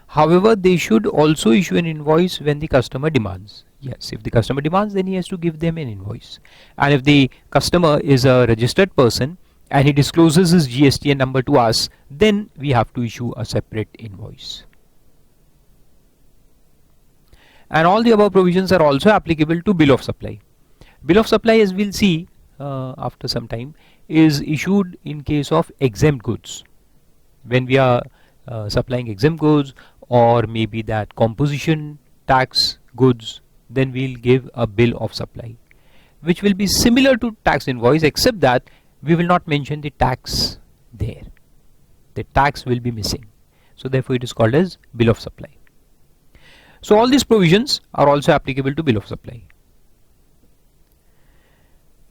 However, they should also issue an invoice when the customer demands. Yes, if the customer demands, then he has to give them an invoice. And if the customer is a registered person and he discloses his GST number to us, then we have to issue a separate invoice. And all the above provisions are also applicable to bill of supply. Bill of supply, as we'll see after some time, is issued in case of exempt goods. When we are supplying exempt goods, or maybe that composition tax goods, then we'll give a bill of supply, which will be similar to tax invoice, except that we will not mention the tax there. The tax will be missing. So therefore it is called as bill of supply. So all these provisions are also applicable to bill of supply.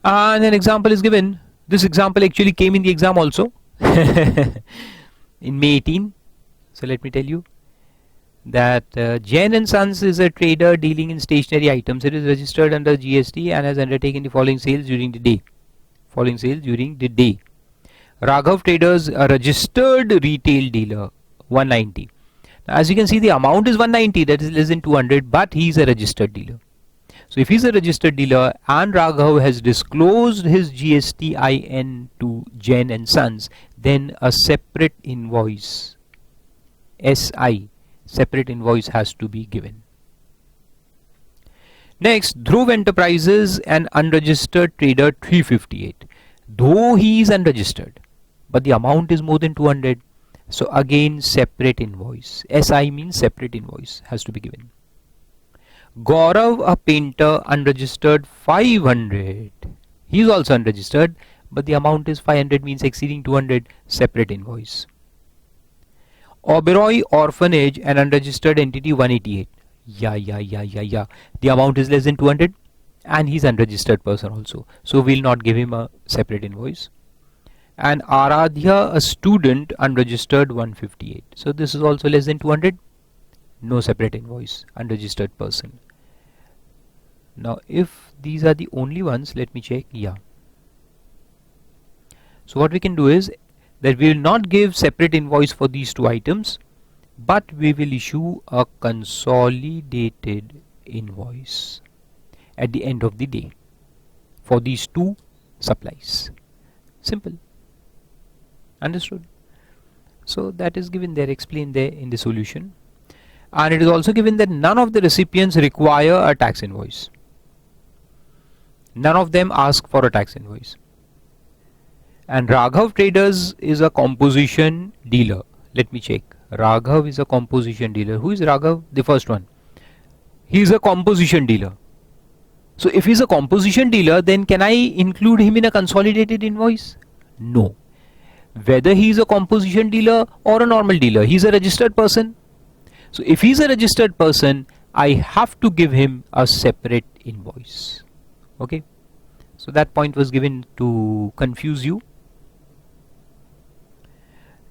And an example is given. This example actually came in the exam also in May 18. So let me tell you that Jain and Sons is a trader dealing in stationery items. It is registered under GST and has undertaken the following sales during the day. Raghav Traders, a registered retail dealer, 190. Now, as you can see, the amount is 190, that is less than 200, but he is a registered dealer. So if he is a registered dealer and Raghav has disclosed his GST IN to Jain and Sons, then a separate invoice, SI, separate invoice has to be given. Next, Dhruv Enterprises, an unregistered trader, 358. Though he is unregistered, but the amount is more than 200. So again, separate invoice. SI means separate invoice has to be given. Gaurav, a painter, unregistered, 500. He is also unregistered, but the amount is 500, means exceeding 200, separate invoice. Oberoi Orphanage, an unregistered entity, 188. Yeah. The amount is less than 200 and he's unregistered person also. So we'll not give him a separate invoice. And Aradhya, a student, unregistered, 158. So this is also less than 200. No separate invoice, unregistered person. Now if these are the only ones, let me check. Yeah. So what we can do is that we will not give separate invoice for these two items, but we will issue a consolidated invoice at the end of the day for these two supplies. Simple. Understood? So that is given there, explained there in the solution. And it is also given that none of the recipients require a tax invoice. None of them ask for a tax invoice. And Raghav Traders is a composition dealer. Let me check. Raghav is a composition dealer. Who is Raghav? The first one. He is a composition dealer. So if he is a composition dealer, then can I include him in a consolidated invoice? No. Whether he is a composition dealer or a normal dealer, he is a registered person. So if he is a registered person, I have to give him a separate invoice. Okay. So that point was given to confuse you.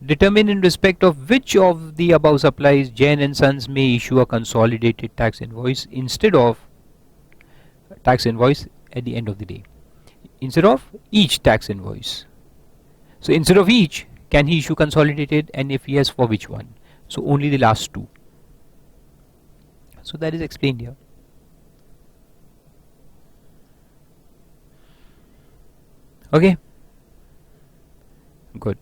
Determine in respect of which of the above supplies Jain and Sons may issue a consolidated tax invoice instead of tax invoice at the end of the day. Instead of each tax invoice. So instead of each, can he issue consolidated, and if yes, for which one? So only the last two. So that is explained here. Okay. Good.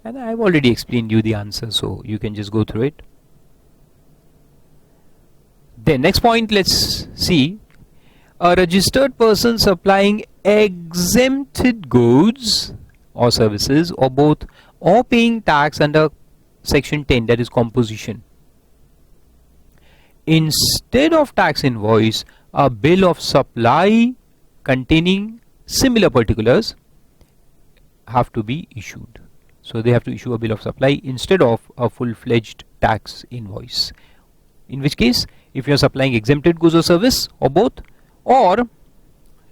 And I have already explained you the answer, so you can just go through it. Then next point, let's see. A registered person supplying exempted goods or services or both, or paying tax under section 10, that is composition. Instead of tax invoice, a bill of supply containing similar particulars have to be issued. So they have to issue a bill of supply instead of a full-fledged tax invoice. In which case, if you are supplying exempted goods or service or both, or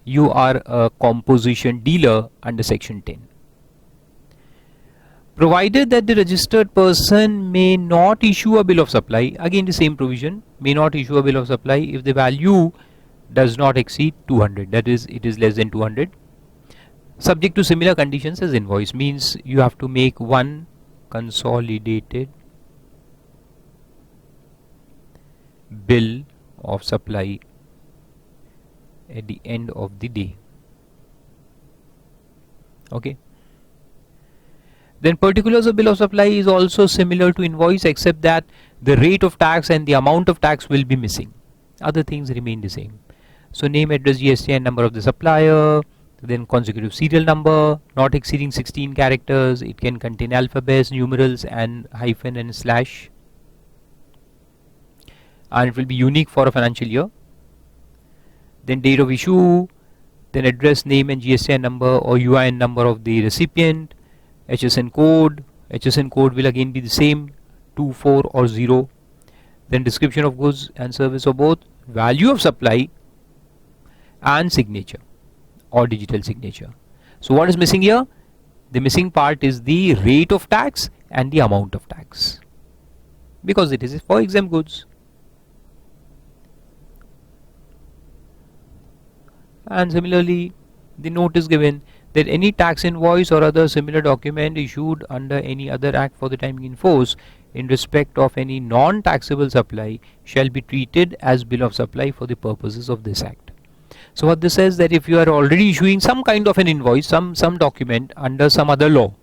you are a composition dealer under section 10. Provided that the registered person may not issue a bill of supply, again the same provision, may not issue a bill of supply if the value does not exceed 200, that is, it is less than 200, subject to similar conditions as invoice. Means you have to make one consolidated bill of supply at the end of the day. Okay. Then particulars of bill of supply is also similar to invoice, except that the rate of tax and the amount of tax will be missing. Other things remain the same. So name, address, GST and number of the supplier, then consecutive serial number not exceeding 16 characters. It can contain alphabets, numerals and hyphen and slash, and it will be unique for a financial year. Then date of issue, then address, name and GST number or UIN number of the recipient, HSN code. HSN code will again be the same, 2, 4 or 0. Then description of goods and service of both, value of supply and signature or digital signature. So what is missing here? The missing part is the rate of tax and the amount of tax, because it is for exempt goods. And similarly, the note is given that any tax invoice or other similar document issued under any other act for the time in force in respect of any non-taxable supply shall be treated as bill of supply for the purposes of this act. So what this says, that if you are already issuing some kind of an invoice, some document under some other law,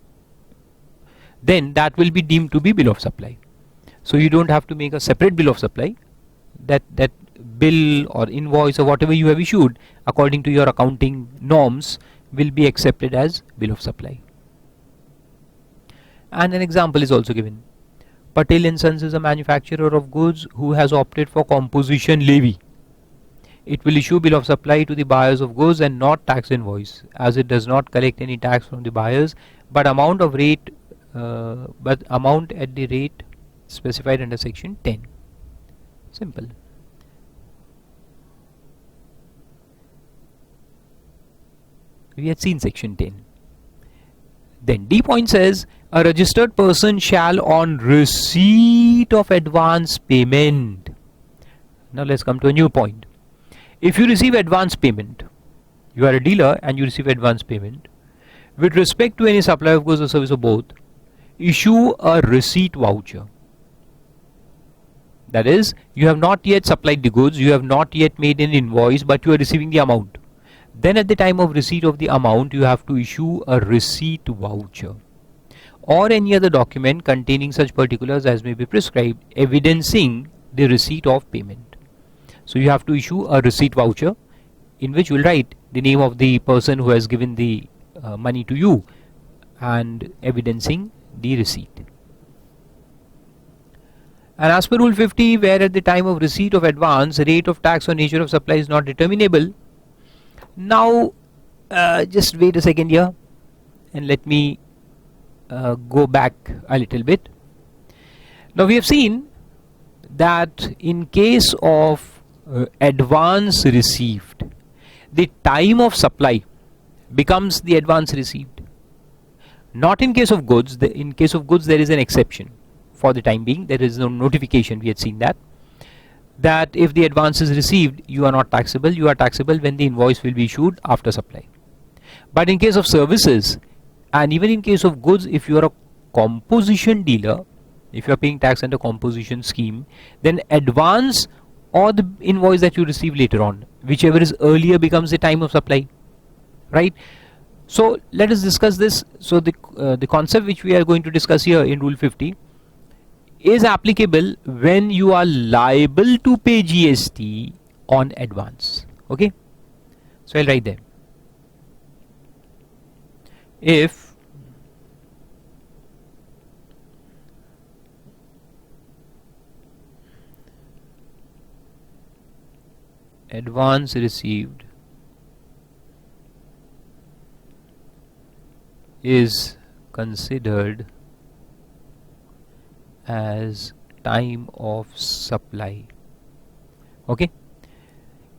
then that will be deemed to be bill of supply. So you don't have to make a separate bill of supply. That bill or invoice or whatever you have issued according to your accounting norms will be accepted as bill of supply. And an example is also given. Patel & Sons is a manufacturer of goods who has opted for composition levy. It will issue bill of supply to the buyers of goods and not tax invoice, as it does not collect any tax from the buyers, but amount at the rate specified under section 10. Simple. We had seen section 10. Then D point says, a registered person shall on receipt of advance payment. Now let's come to a new point. If you receive advance payment, you are a dealer and you receive advance payment, with respect to any supply of goods or service or both, issue a receipt voucher. That is, you have not yet supplied the goods, you have not yet made an invoice, but you are receiving the amount. Then at the time of receipt of the amount, you have to issue a receipt voucher or any other document containing such particulars as may be prescribed, evidencing the receipt of payment. So you have to issue a receipt voucher in which you will write the name of the person who has given the money to you and evidencing the receipt. And as per Rule 50, where at the time of receipt of advance, rate of tax or nature of supply is not determinable. Now just wait a second here and let me go back a little bit. Now we have seen that in case of advance received, the time of supply becomes the advance received. Not in case of goods. In case of goods there is an exception. For the time being there is no notification. We had seen that if the advance is received, you are not taxable. You are taxable when the invoice will be issued after supply. But in case of services and even in case of goods, if you are a composition dealer, if you are paying tax under composition scheme, then advance or the invoice that you receive later on, whichever is earlier, becomes the time of supply, right? So let us discuss this. So the concept which we are going to discuss here in Rule 50 is applicable when you are liable to pay GST on advance. Okay, so I'll write there. If advance received is considered as time of supply. Okay,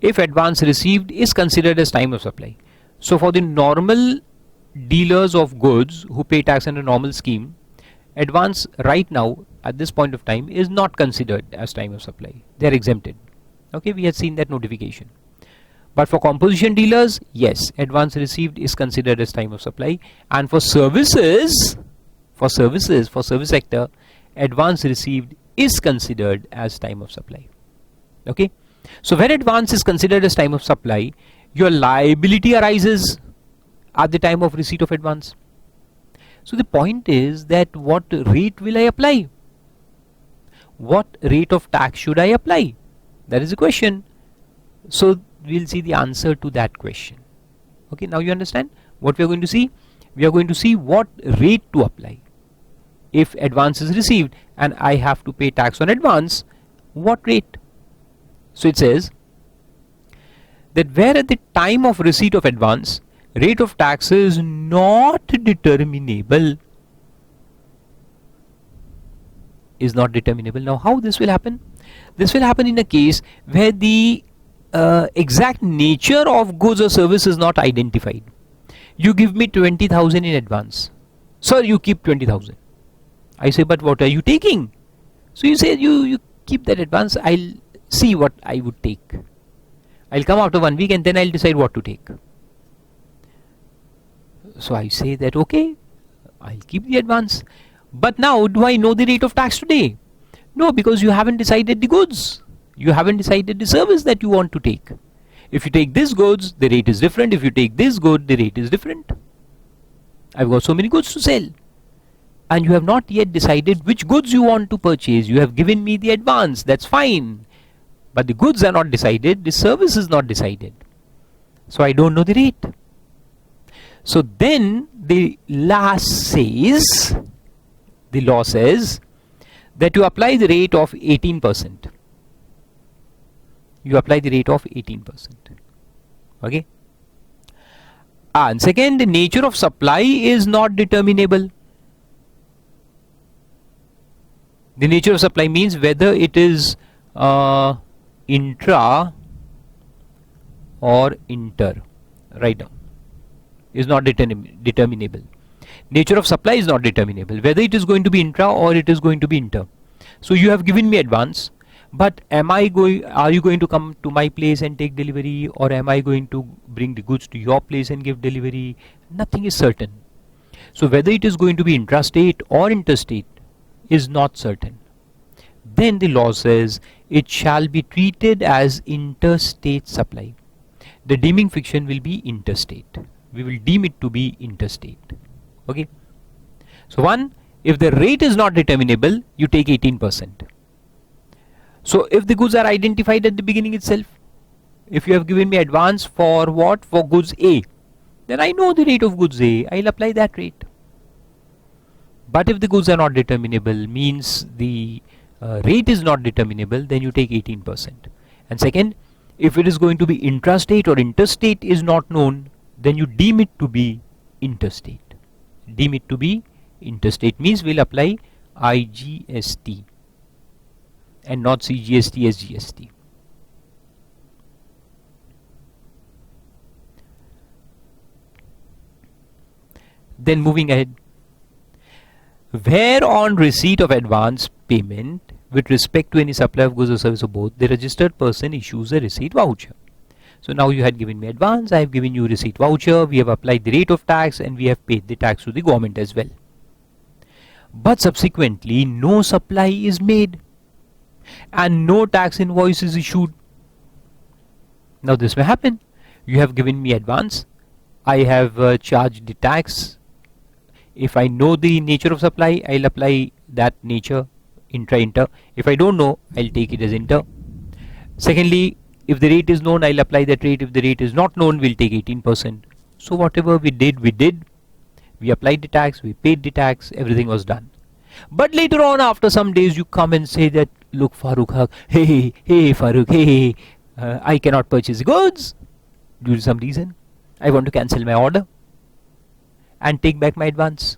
if advance received is considered as time of supply. So for the normal dealers of goods who pay tax under normal scheme, advance right now at this point of time is not considered as time of supply. They are exempted. Okay, we had seen that notification. But for composition dealers, yes, advance received is considered as time of supply. And for services, for service sector, advance received is considered as time of supply. Okay, so when advance is considered as time of supply, your liability arises at the time of receipt of advance. So the point is that what rate will I apply? What rate of tax should I apply? That is the question. So we'll see the answer to that question. Okay, now you understand what we are going to see? We are going to see what rate to apply. If advance is received and I have to pay tax on advance, what rate? So it says that where at the time of receipt of advance, rate of tax is not determinable. Is not determinable. Now how this will happen? This will happen in a case where the exact nature of goods or service is not identified. You give me 20,000 in advance. Sir, you keep 20,000. I say, but what are you taking? So you say, you keep that advance. I'll see what I would take. I'll come after 1 week and then I'll decide what to take. So I say that, okay, I'll keep the advance. But now, do I know the rate of tax today? No, because you haven't decided the goods. You haven't decided the service that you want to take. If you take this goods, the rate is different. If you take this good, the rate is different. I've got so many goods to sell. And you have not yet decided which goods you want to purchase. You have given me the advance. That's fine. But the goods are not decided. The service is not decided. So I don't know the rate. So then the law says that you apply the rate of 18%. You apply the rate of 18%. Okay. And second, the nature of supply is not determinable. The nature of supply means whether it is intra or inter. Right now is not determinable. Nature of supply is not determinable, whether it is going to be intra or it is going to be inter. So you have given me advance, but are you going to come to my place and take delivery, or am I going to bring the goods to your place and give delivery? Nothing is certain. So whether it is going to be intrastate or interstate is not certain. Then the law says it shall be treated as interstate supply. The deeming fiction will be interstate. We will deem it to be interstate. Okay. So one, if the rate is not determinable, you take 18%. So if the goods are identified at the beginning itself, if you have given me advance for what? For goods A, then I know the rate of goods A, I'll apply that rate. But if the goods are not determinable, means the rate is not determinable, then you take 18%. And second, if it is going to be intrastate or interstate is not known, then you deem it to be interstate. Deem it to be interstate means we'll apply IGST and not CGST as GST. Then moving ahead, where on receipt of advance payment with respect to any supply of goods or service or both, the registered person issues a receipt voucher. So now you had given me advance, I have given you receipt voucher, we have applied the rate of tax and we have paid the tax to the government as well. But subsequently no supply is made and no tax invoice is issued. Now this may happen. You have given me advance, I have charged the tax. If I know the nature of supply, I'll apply that nature, inter. If I don't know, I'll take it as inter. Secondly, if the rate is known, I'll apply that rate. If the rate is not known, we'll take 18%. So whatever we did. We applied the tax, we paid the tax, everything was done. But later on, after some days, you come and say that, look, Farooq Haque, hey Farooq, I cannot purchase goods due to some reason. I want to cancel my order and take back my advance.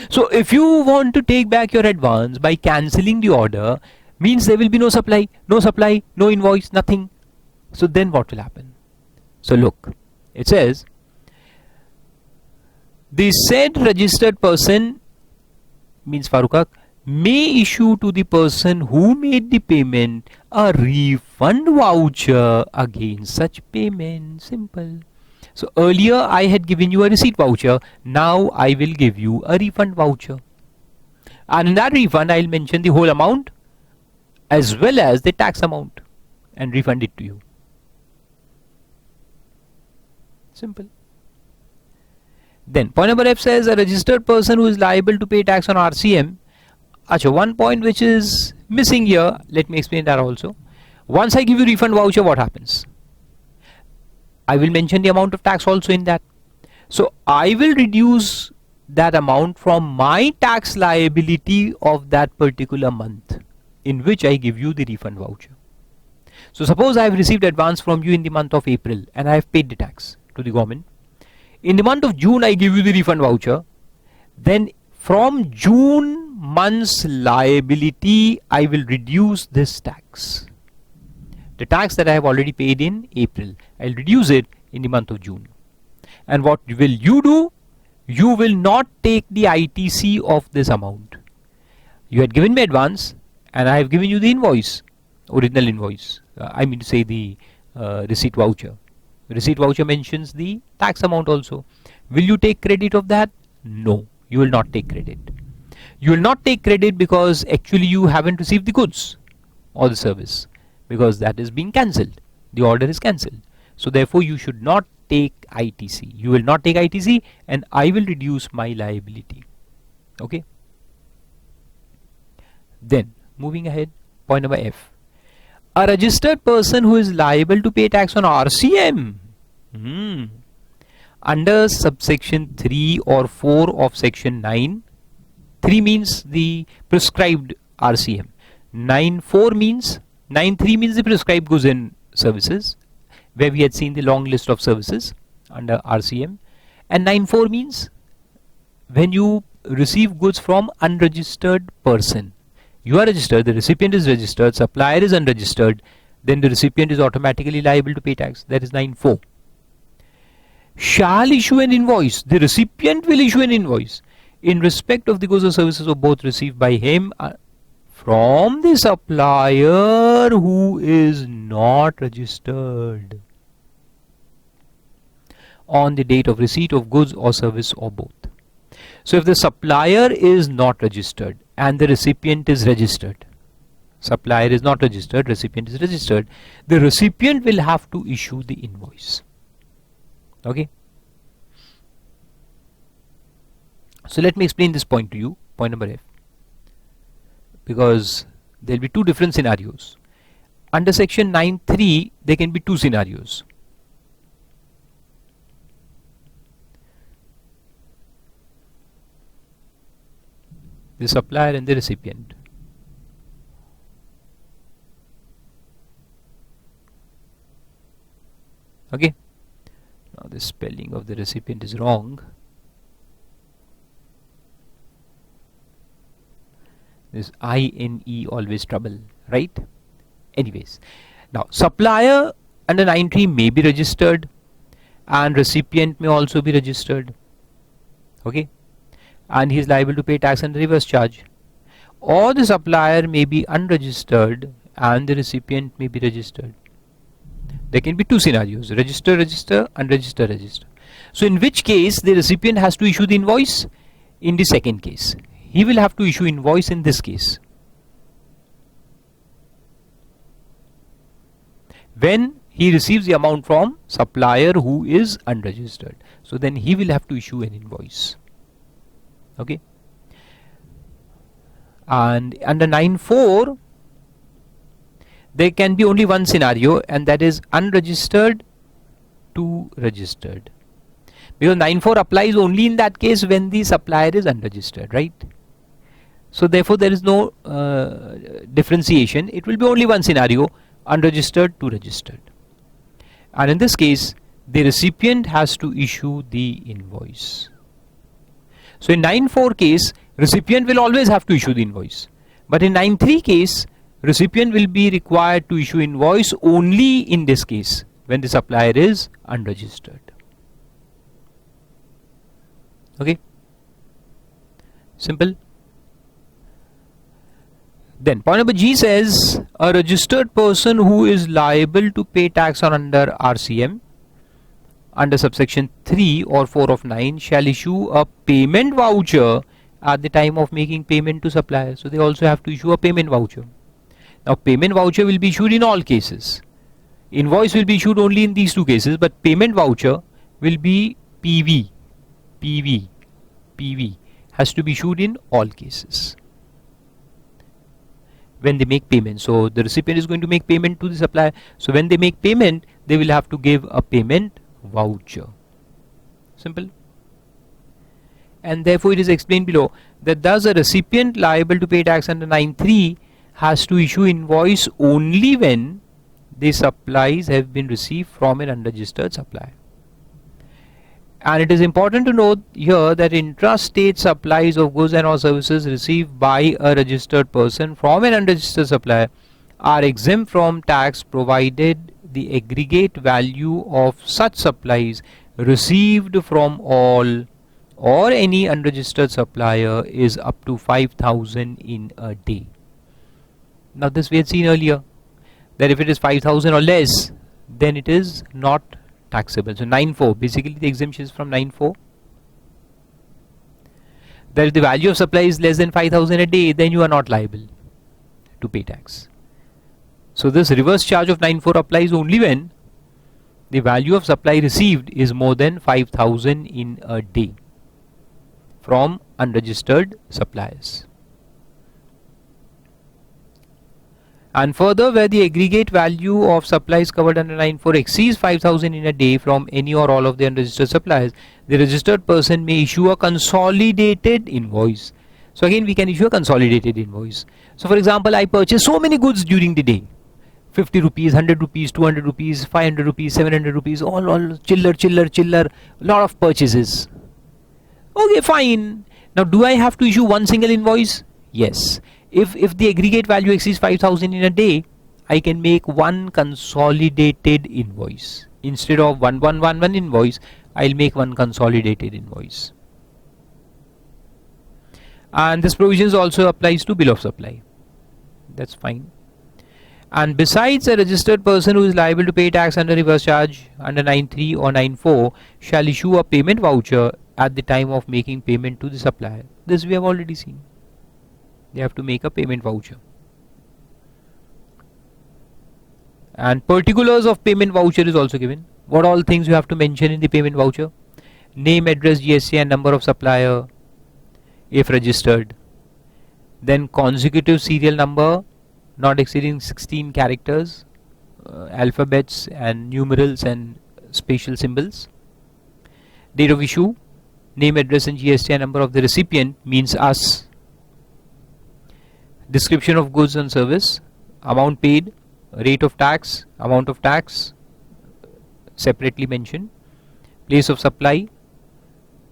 So if you want to take back your advance by cancelling the order, means there will be no supply, no invoice, nothing. So then what will happen? So look, it says the said registered person means Farooq Haque may issue to the person who made the payment a refund voucher against such payment. Simple. So earlier I had given you a receipt voucher, now I will give you a refund voucher. And in that refund I'll mention the whole amount as well as the tax amount and refund it to you. Simple. Then point number F says a registered person who is liable to pay tax on RCM. Achha, one point which is missing here, let me explain that also. Once I give you refund voucher, what happens? I will mention the amount of tax also in that. So I will reduce that amount from my tax liability of that particular month in which I give you the refund voucher. So suppose I have received advance from you in the month of April and I have paid the tax to the government. In the month of June I give you the refund voucher. Then from June month's liability I will reduce this tax. The tax that I have already paid in April, I will reduce it in the month of June. And what will you do? You will not take the ITC of this amount. You had given me advance and I have given you the invoice, original invoice. I mean to say the receipt voucher. The receipt voucher mentions the tax amount also. Will you take credit of that? No, you will not take credit. You will not take credit because actually you haven't received the goods or the service, because that is being cancelled. The order is cancelled. So therefore you should not take ITC. You will not take ITC and I will reduce my liability. Okay. Then moving ahead, point number F. A registered person who is liable to pay tax on RCM under subsection 3 or 4 of section 9. 3 means the prescribed RCM. 9.4 means 9.3 means the prescribed goods and services, where we had seen the long list of services under RCM. And 9.4 means when you receive goods from unregistered person. You are registered, the recipient is registered, supplier is unregistered, then the recipient is automatically liable to pay tax. That is 9.4. Shall issue an invoice. The recipient will issue an invoice in respect of the goods or services of both received by him from the supplier who is not registered on the date of receipt of goods or service or both. So if the supplier is not registered and the recipient is registered, supplier is not registered, recipient is registered, the recipient will have to issue the invoice. Okay. So let me explain this point to you, point number F, because there will be two different scenarios. Under section 9.3 there can be two scenarios. The supplier and the recipient. Okay. Now the spelling of the recipient is wrong. This INE always trouble, right? Anyways, now supplier under 9.3 may be registered and recipient may also be registered. Okay. And he is liable to pay tax and reverse charge. Or the supplier may be unregistered and the recipient may be registered. There can be two scenarios: register, register, unregister, register. So in which case the recipient has to issue the invoice? In the second case, he will have to issue invoice in this case. When he receives the amount from supplier who is unregistered, so then he will have to issue an invoice. Okay. And under 9.4 there can be only one scenario, and that is unregistered to registered, because 9.4 applies only in that case when the supplier is unregistered, right? So therefore there is no differentiation. It will be only one scenario, unregistered to registered, and in this case the recipient has to issue the invoice. So in 9.4 case, recipient will always have to issue the invoice, but in 9.3 case, recipient will be required to issue invoice only in this case when the supplier is unregistered. Okay. Simple. Then point number G says a registered person who is liable to pay tax on under RCM under subsection 3 or 4 of 9 shall issue a payment voucher at the time of making payment to supplier. So they also have to issue a payment voucher. Now payment voucher will be issued in all cases. Invoice will be issued only in these two cases, but payment voucher will be PV has to be issued in all cases when they make payment. So the recipient is going to make payment to the supplier. So when they make payment, they will have to give a payment voucher. Simple. And therefore it is explained below that thus a recipient liable to pay tax under 9(3) has to issue invoice only when the supplies have been received from an unregistered supplier. And it is important to note here that intrastate supplies of goods and or services received by a registered person from an unregistered supplier are exempt from tax provided the aggregate value of such supplies received from all or any unregistered supplier is up to 5,000 in a day. Now this we had seen earlier, that if it is 5,000 or less, then it is not taxable. So 9(4), basically the exemption is from 9(4). That if the value of supply is less than 5,000 a day, then you are not liable to pay tax. So this reverse charge of 9(4) applies only when the value of supply received is more than 5,000 in a day from unregistered suppliers. And further, where the aggregate value of supplies covered under 9(4) exceeds 5,000 in a day from any or all of the unregistered suppliers, the registered person may issue a consolidated invoice. So again we can issue a consolidated invoice. So for example, I purchase so many goods during the day, 50 rupees, 100 rupees, 200 rupees, 500 rupees, 700 rupees, all chiller, lot of purchases. Okay, fine. Now do I have to issue one single invoice? Yes. If the aggregate value exceeds 5,000 in a day, I can make one consolidated invoice. Instead of 1111 invoice, I'll make one consolidated invoice. And this provision also applies to bill of supply. That's fine. And besides, a registered person who is liable to pay tax under reverse charge under 9(3) or 9(4) shall issue a payment voucher at the time of making payment to the supplier. This we have already seen. They have to make a payment voucher. And particulars of payment voucher is also given. What all things you have to mention in the payment voucher? Name, address, GST and number of supplier if registered. Then consecutive serial number not exceeding 16 characters, alphabets and numerals and special symbols. Date of issue, name, address and GST and number of the recipient means us. Description of goods and service, amount paid, rate of tax, amount of tax separately mentioned, place of supply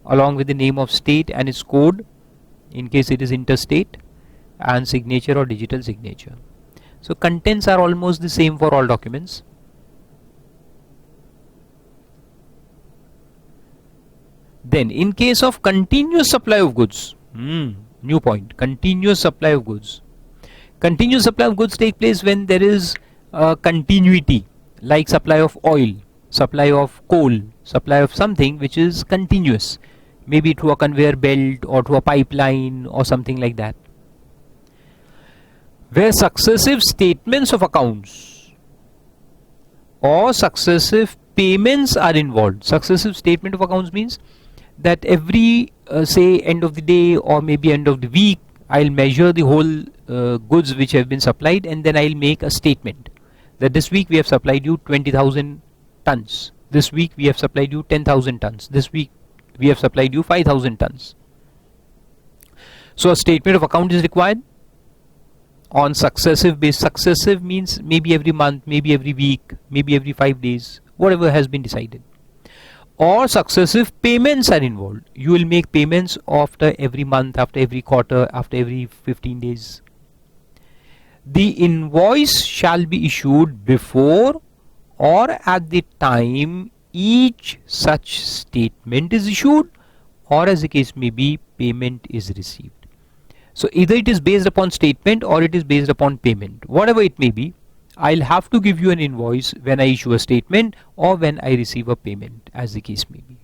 along with the name of state and its code in case it is interstate, and signature or digital signature. So contents are almost the same for all documents. Then in case of continuous supply of goods, new point, continuous supply of goods. Continuous supply of goods take place when there is continuity, like supply of oil, supply of coal, supply of something which is continuous, maybe through a conveyor belt or through a pipeline or something like that. Where successive statements of accounts or successive payments are involved. Successive statement of accounts means that every say end of the day or maybe end of the week, I'll measure the whole goods which have been supplied, and then I'll make a statement that this week we have supplied you 20,000 tons, this week we have supplied you 10,000 tons, this week we have supplied you 5,000 tons. So a statement of account is required on successive base. Successive means maybe every month, maybe every week, maybe every 5 days, whatever has been decided. Or successive payments are involved. You will make payments after every month, after every quarter, after every 15 days. The invoice shall be issued before or at the time each such statement is issued, or as the case may be, payment is received. So either it is based upon statement or it is based upon payment. Whatever it may be, I'll have to give you an invoice when I issue a statement or when I receive a payment, as the case may be.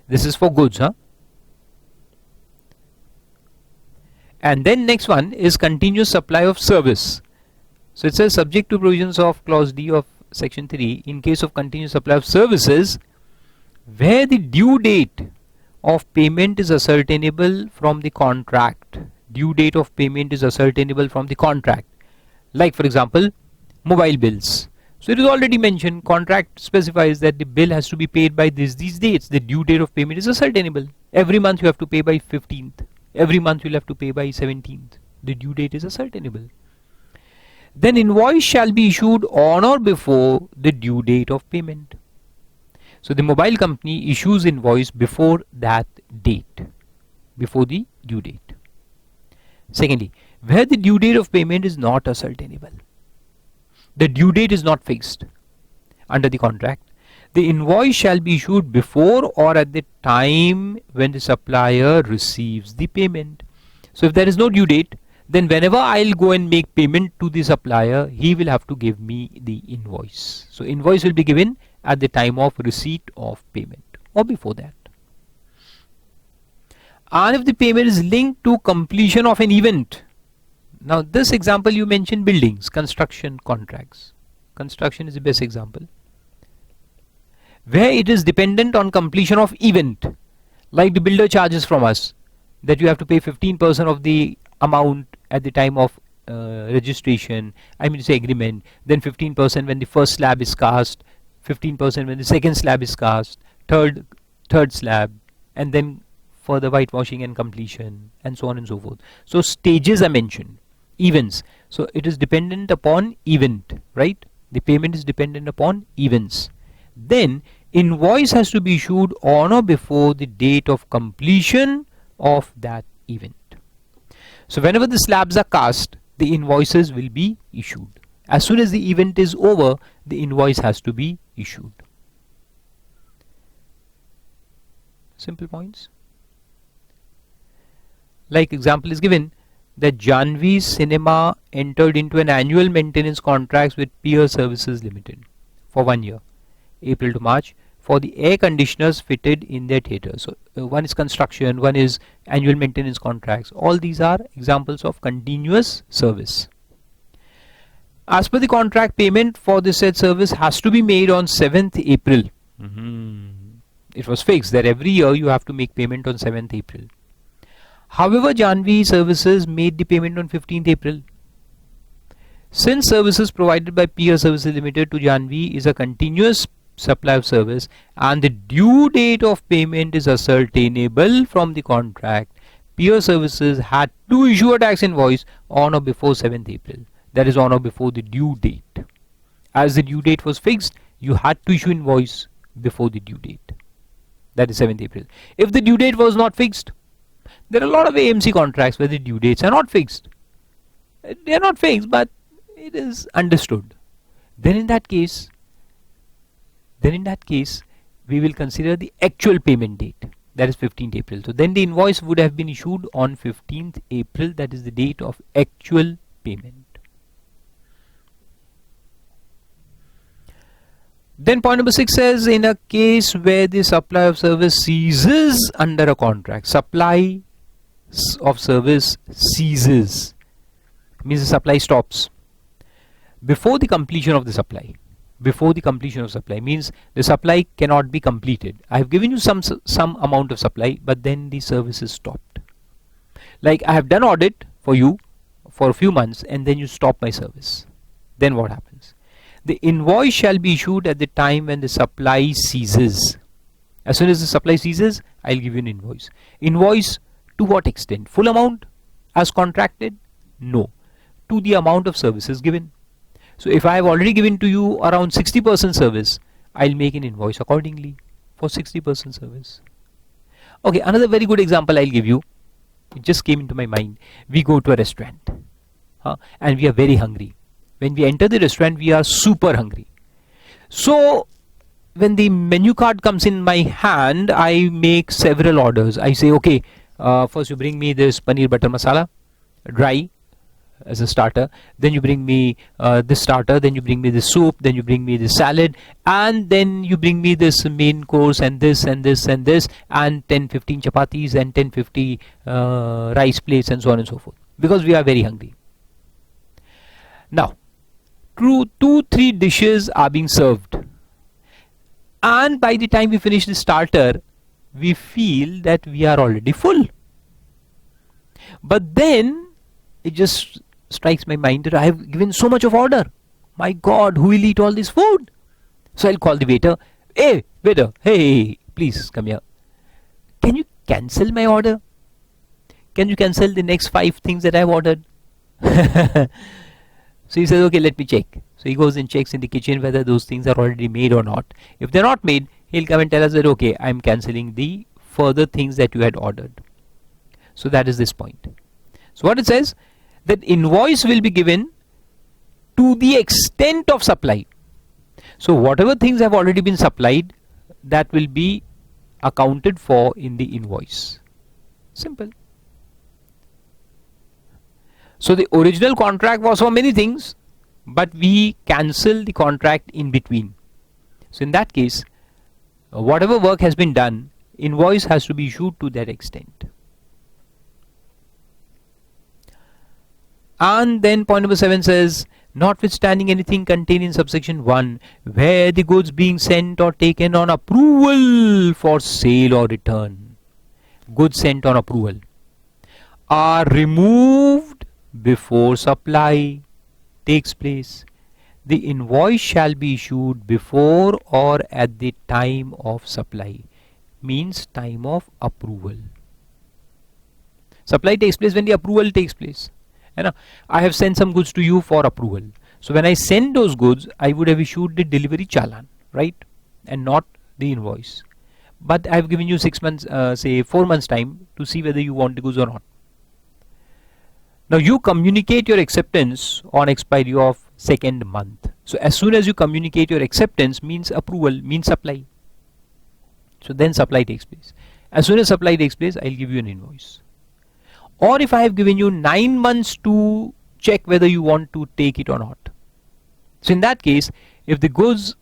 This is for goods, huh? And then next one is continuous supply of service. So it says subject to provisions of clause D of section 3, in case of continuous supply of services where the due date of payment is ascertainable from the contract. Due date of payment is ascertainable from the contract. Like for example, mobile bills. So it is already mentioned, contract specifies that the bill has to be paid by these dates. The due date of payment is ascertainable. Every month you have to pay by 15th. Every month you'll have to pay by 17th. The due date is ascertainable. Then invoice shall be issued on or before the due date of payment. So the mobile company issues invoice before that date, before the due date. Secondly, where the due date of payment is not ascertainable, the due date is not fixed under the contract, the invoice shall be issued before or at the time when the supplier receives the payment. So if there is no due date, then whenever I'll go and make payment to the supplier, he will have to give me the invoice. So invoice will be given at the time of receipt of payment or before that. And if the payment is linked to completion of an event. Now this example you mentioned buildings, construction contracts. Construction is the best example. Where it is dependent on completion of event, like the builder charges from us that you have to pay 15% of the amount at the time of registration, I mean to say agreement, then 15% when the first slab is cast, 15% when the second slab is cast, third slab, and then for the whitewashing and completion, and so on and so forth. So stages are mentioned, events. So it is dependent upon event, right? The payment is dependent upon events. Then invoice has to be issued on or before the date of completion of that event. So whenever the slabs are cast, the invoices will be issued. As soon as the event is over, the invoice has to be issued. Simple points. Like example is given that Janvi Cinema entered into an annual maintenance contract with Peer Services Limited for 1 year, April to March, for the air conditioners fitted in their theatre. So one is construction, one is annual maintenance contracts. All these are examples of continuous service. As per the contract, payment for the said service has to be made on 7th April. It was fixed that every year you have to make payment on 7th April. However, Janvi Services made the payment on 15th April. Since services provided by Peer Services Limited to Janvi is a continuous supply of service and the due date of payment is ascertainable from the contract, Peer Services had to issue a tax invoice on or before 7th April. That is on or before the due date. As the due date was fixed, you had to issue invoice before the due date. That is 7th April. If the due date was not fixed, there are a lot of AMC contracts where the due dates are not fixed. They are not fixed, but it is understood. Then in that case, we will consider the actual payment date. That is 15th April. So then the invoice would have been issued on 15th April. That is the date of actual payment. Then point number 6 says, in a case where the supply of service ceases under a contract, supply of service ceases means the supply stops before the completion of the supply. Before the completion of supply means the supply cannot be completed. I have given you some amount of supply, but then the service is stopped. Like I have done audit for you for a few months and then you stop my service. Then what happens? The invoice shall be issued at the time when the supply ceases. As soon as the supply ceases, I'll give you an invoice. Invoice to what extent? Full amount as contracted? No. To the amount of services given. So if I have already given to you around 60% service, I'll make an invoice accordingly for 60% service. Okay, another very good example I'll give you. It just came into my mind. We go to a restaurant and we are very hungry. When we enter the restaurant, we are super hungry. So when the menu card comes in my hand, I make several orders. I say, okay, First you bring me this paneer butter masala, dry, as a starter. Then you bring me this starter, then you bring me this soup, then you bring me this salad, and then you bring me this main course, and this and this and this, and 10-15 chapatis and 10-50 rice plates, and so on and so forth, because we are very hungry. Now 2-3 dishes are being served, and by the time we finish the starter, we feel that we are already full. But then it just strikes my mind that I have given so much of order. My God, who will eat all this food? So I'll call the waiter. Hey, waiter, hey, please come here. Can you cancel my order? Can you cancel the next 5 things that I've ordered? So he says, okay, let me check. So he goes and checks in the kitchen whether those things are already made or not. If they're not made, he'll come and tell us that, okay, I'm cancelling the further things that you had ordered. So that is this point. So what it says, that invoice will be given to the extent of supply. So whatever things have already been supplied, that will be accounted for in the invoice. Simple. So the original contract was for many things, but we cancel the contract in between. So in that case, whatever work has been done, invoice has to be issued to that extent. And then point number 7 says, notwithstanding anything contained in subsection 1, where the goods being sent or taken on approval for sale or return, goods sent on approval, are removed before supply takes place, the invoice shall be issued before or at the time of supply, means time of approval. Supply takes place when the approval takes place. And I have sent some goods to you for approval. So when I send those goods, I would have issued the delivery challan, right? And not the invoice. But I have given you 6 months, say 4 months time to see whether you want the goods or not. Now you communicate your acceptance on expiry of 2nd month. So as soon as you communicate your acceptance, means approval, means supply. So then supply takes place. As soon as supply takes place, I'll give you an invoice. Or if I have given you 9 months to check whether you want to take it or not. So in that case, if the goods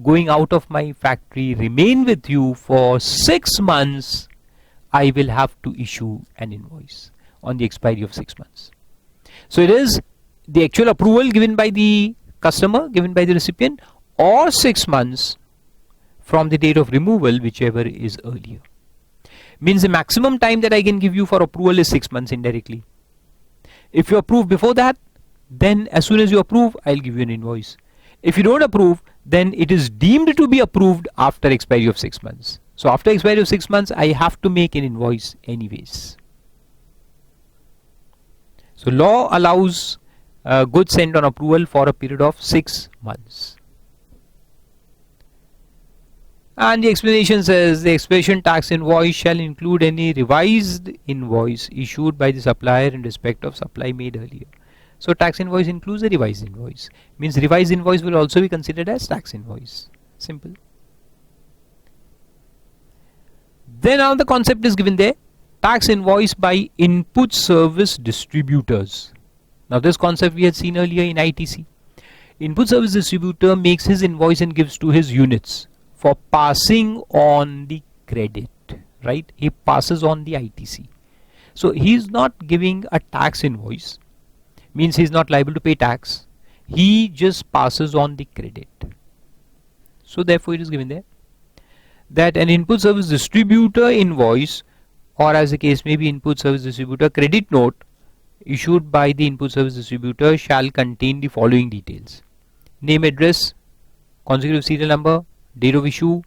going out of my factory remain with you for 6 months, I will have to issue an invoice on the expiry of 6 months. So it is the actual approval given by the customer, given by the recipient, or 6 months from the date of removal, whichever is earlier. Means the maximum time that I can give you for approval is 6 months indirectly. If you approve before that, then as soon as you approve, I'll give you an invoice. If you don't approve, then it is deemed to be approved after expiry of 6 months. So after expiry of 6 months, I have to make an invoice anyways. So law allows goods sent on approval for a period of 6 months. And the explanation says, the expression tax invoice shall include any revised invoice issued by the supplier in respect of supply made earlier. So tax invoice includes a revised invoice. Means revised invoice will also be considered as tax invoice. Simple. Then now the concept is given there. Tax invoice by input service distributors. Now this concept we had seen earlier in ITC. Input service distributor makes his invoice and gives to his units for passing on the credit, right? He passes on the ITC. So he is not giving a tax invoice, means he is not liable to pay tax. He just passes on the credit. So therefore it is given there that an input service distributor invoice, or as the case may be, input service distributor credit note issued by the input service distributor shall contain the following details: name, address, consecutive serial number, date of issue,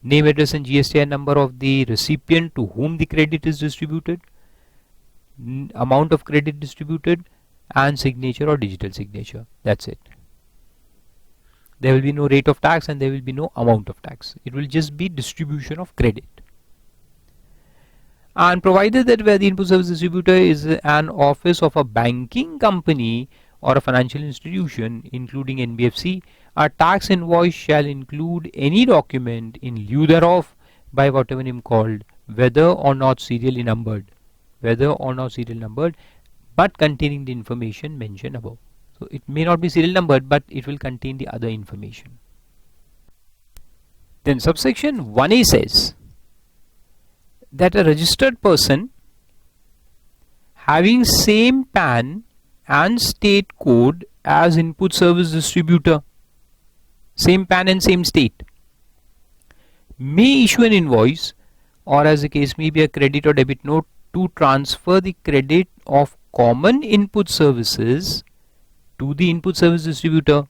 name, address and GST number of the recipient to whom the credit is distributed, amount of credit distributed, and signature or digital signature. That's it. There will be no rate of tax and there will be no amount of tax. It will just be distribution of credit. And provided that where the input service distributor is an office of a banking company or a financial institution, including NBFC, a tax invoice shall include any document in lieu thereof, by whatever name called, whether or not serially numbered, but containing the information mentioned above. So it may not be serial numbered, but it will contain the other information. Then subsection 1a says that a registered person having same PAN and state code as input service distributor, same PAN and same state, may issue an invoice, or as the case may be a credit or debit note, to transfer the credit of common input services to the input service distributor.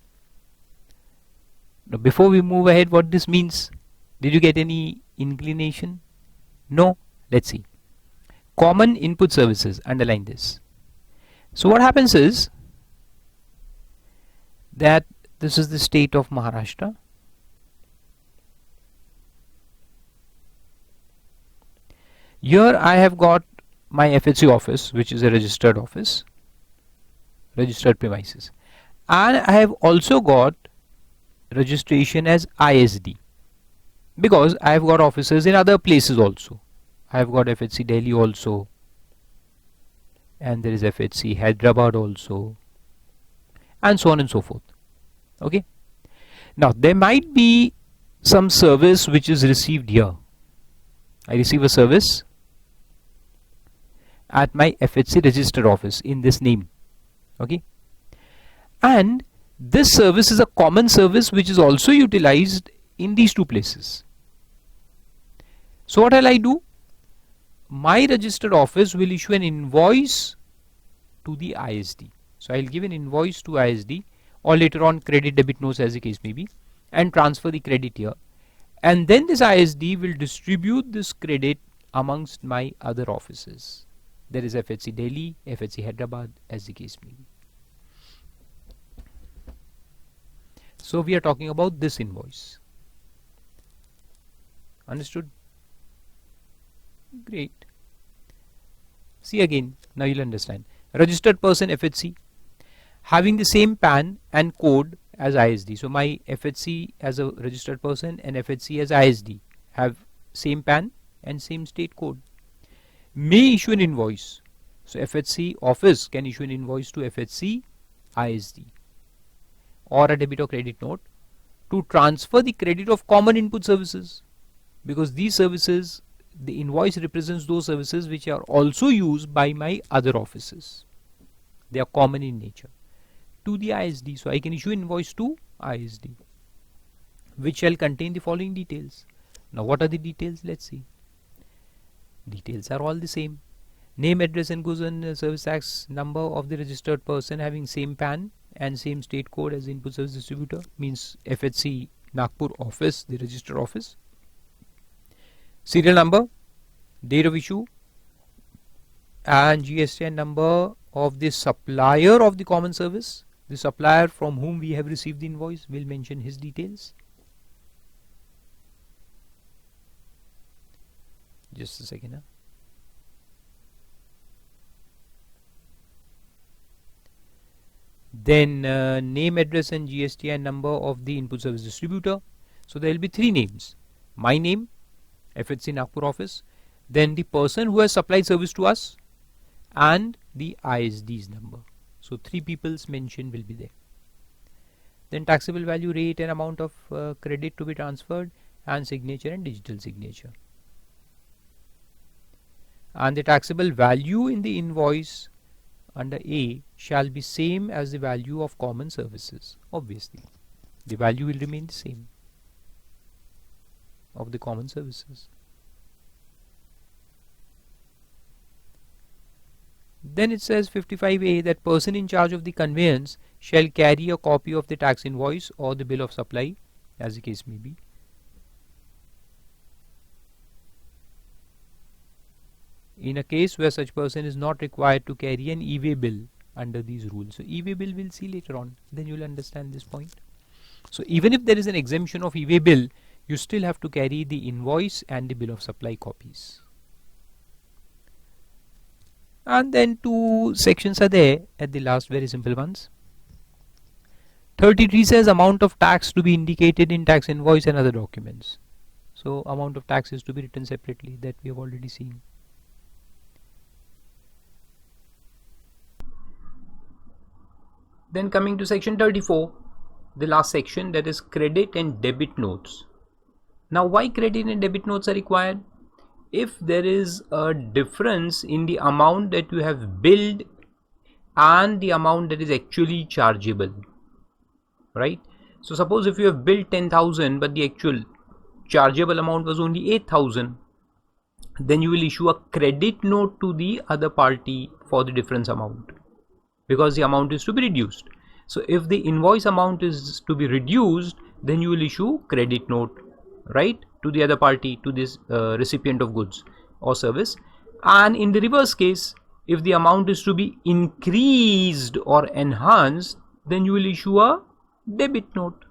Now before we move ahead, what this means? Did you get any inclination? No? Let's see. Common input services, underline this. So what happens is that this is the state of Maharashtra. Here I have got my FHC office, which is a registered office, registered premises, and I have also got registration as ISD, because I have got offices in other places also. I have got FHC Delhi also, and there is FHC Hyderabad also, and so on and so forth. Okay. Now there might be some service which is received here. I receive a service at my FHC registered office in this name. Okay. And this service is a common service which is also utilized in these two places. So what will I do? My registered office will issue an invoice to the ISD. So I'll give an invoice to ISD, or later on credit debit notes as the case may be, and transfer the credit here. And then this ISD will distribute this credit amongst my other offices. There is FHC Delhi, FHC Hyderabad as the case may be. So we are talking about this invoice. Understood? Great. See again, now you'll understand. Registered person FHC having the same PAN and code as ISD. So my FHC as a registered person and FHC as ISD have same PAN and same state code, may issue an invoice. So FHC office can issue an invoice to FHC ISD or a debit or credit note to transfer the credit of common input services, because these services, the invoice represents those services which are also used by my other offices. They are common in nature, to the ISD. So I can issue invoice to ISD, which shall contain the following details. Now what are the details? Let's see. Details are all the same. Name, address and goods and service tax number of the registered person having same PAN and same state code as input service distributor, means FHC Nagpur office, the registered office. Serial number, date of issue, and GST number of the supplier of the common service. The supplier from whom we have received the invoice will mention his details. Just a second. Then name, address and GST number of the input service distributor. So there will be three names. My name, FHC Nagpur office, then the person who has supplied service to us, and the ISD's number. So three people's mention will be there. Then taxable value, rate and amount of credit to be transferred, and signature and digital signature. And the taxable value in the invoice under A shall be same as the value of common services. Obviously, the value will remain the same of the common services. Then it says 55A that person in charge of the conveyance shall carry a copy of the tax invoice or the bill of supply, as the case may be. In a case where such person is not required to carry an e-way bill under these rules. So e-way bill we'll see later on, then you will understand this point. So even if there is an exemption of e-way bill, you still have to carry the invoice and the bill of supply copies. And then two sections are there at the last, very simple ones. 33 says amount of tax to be indicated in tax invoice and other documents. So amount of tax is to be written separately, that we have already seen. Then coming to section 34, the last section, that is credit and debit notes. Now why credit and debit notes are required? If there is a difference in the amount that you have billed and the amount that is actually chargeable, right? So suppose if you have billed 10,000 but the actual chargeable amount was only 8,000, then you will issue a credit note to the other party for the difference amount, because the amount is to be reduced. So if the invoice amount is to be reduced, then you will issue credit note, right, to the other party, to this recipient of goods or service. And in the reverse case, if the amount is to be increased or enhanced, then you will issue a debit note,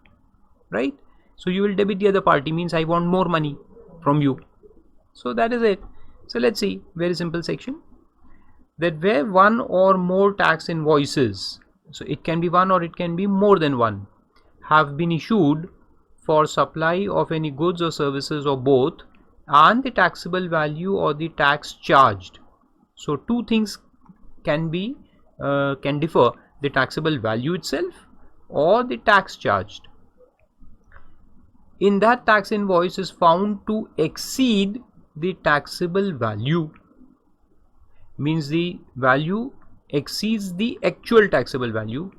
right? So you will debit the other party, means I want more money from you. So that is it. So let's see, very simple section, that where one or more tax invoices, so it can be one or it can be more than one, have been issued for supply of any goods or services or both, and the taxable value or the tax charged. So two things can differ, the taxable value itself or the tax charged. In that tax invoice is found to exceed the taxable value, means the value exceeds the actual taxable value,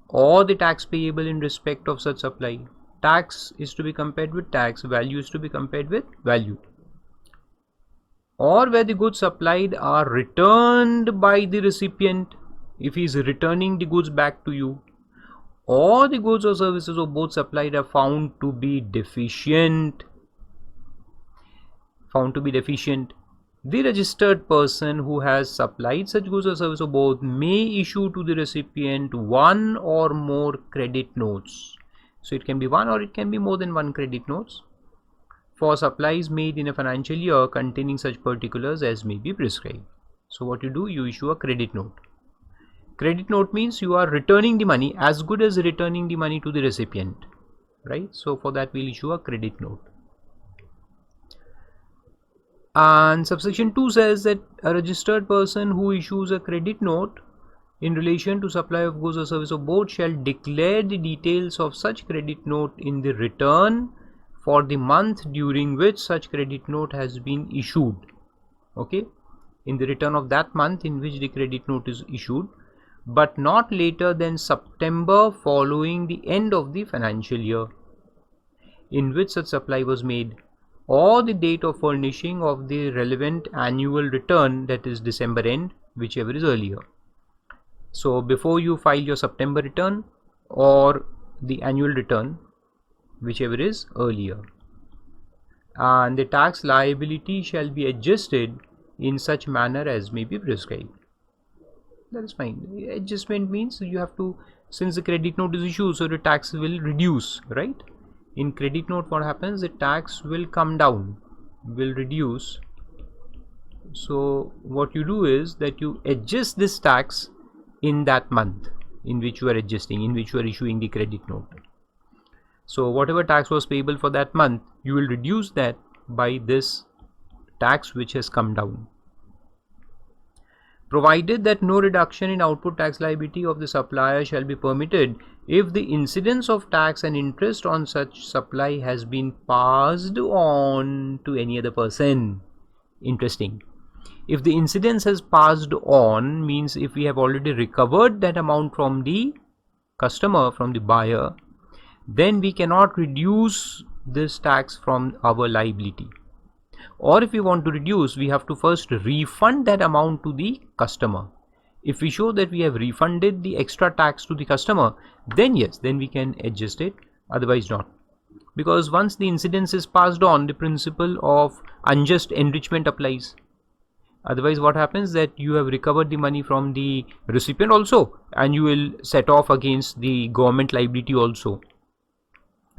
or the tax payable in respect of such supply. Tax is to be compared with tax, value is to be compared with value. Or where the goods supplied are returned by the recipient, if he is returning the goods back to you, or the goods or services of both supplied are found to be deficient. The registered person who has supplied such goods or services of both may issue to the recipient one or more credit notes. So it can be one or it can be more than one credit notes for supplies made in a financial year containing such particulars as may be prescribed. So what you do, you issue a credit note. Credit note means you are returning the money, as good as returning the money to the recipient, right? So for that we'll issue a credit note. And subsection 2 says that a registered person who issues a credit note in relation to supply of goods or service of both shall declare the details of such credit note in the return for the month during which such credit note has been issued. Okay, in the return of that month in which the credit note is issued, but not later than September following the end of the financial year in which such supply was made, or the date of furnishing of the relevant annual return, that is December end, whichever is earlier. So before you file your September return or the annual return, whichever is earlier. And the tax liability shall be adjusted in such manner as may be prescribed. That is fine. Adjustment means you have to, since the credit note is issued, so the tax will reduce, right? In credit note what happens, the tax will come down, will reduce. So what you do is that you adjust this tax in that month in which you are adjusting, in which you are issuing the credit note. So whatever tax was payable for that month, you will reduce that by this tax which has come down. Provided that no reduction in output tax liability of the supplier shall be permitted if the incidence of tax and interest on such supply has been passed on to any other person. Interesting. If the incidence has passed on, means if we have already recovered that amount from the customer, from the buyer, then we cannot reduce this tax from our liability. Or if we want to reduce, we have to first refund that amount to the customer. If we show that we have refunded the extra tax to the customer, then yes, then we can adjust it, otherwise not. Because once the incidence is passed on, the principle of unjust enrichment applies. Otherwise what happens, that you have recovered the money from the recipient also, and you will set off against the government liability also.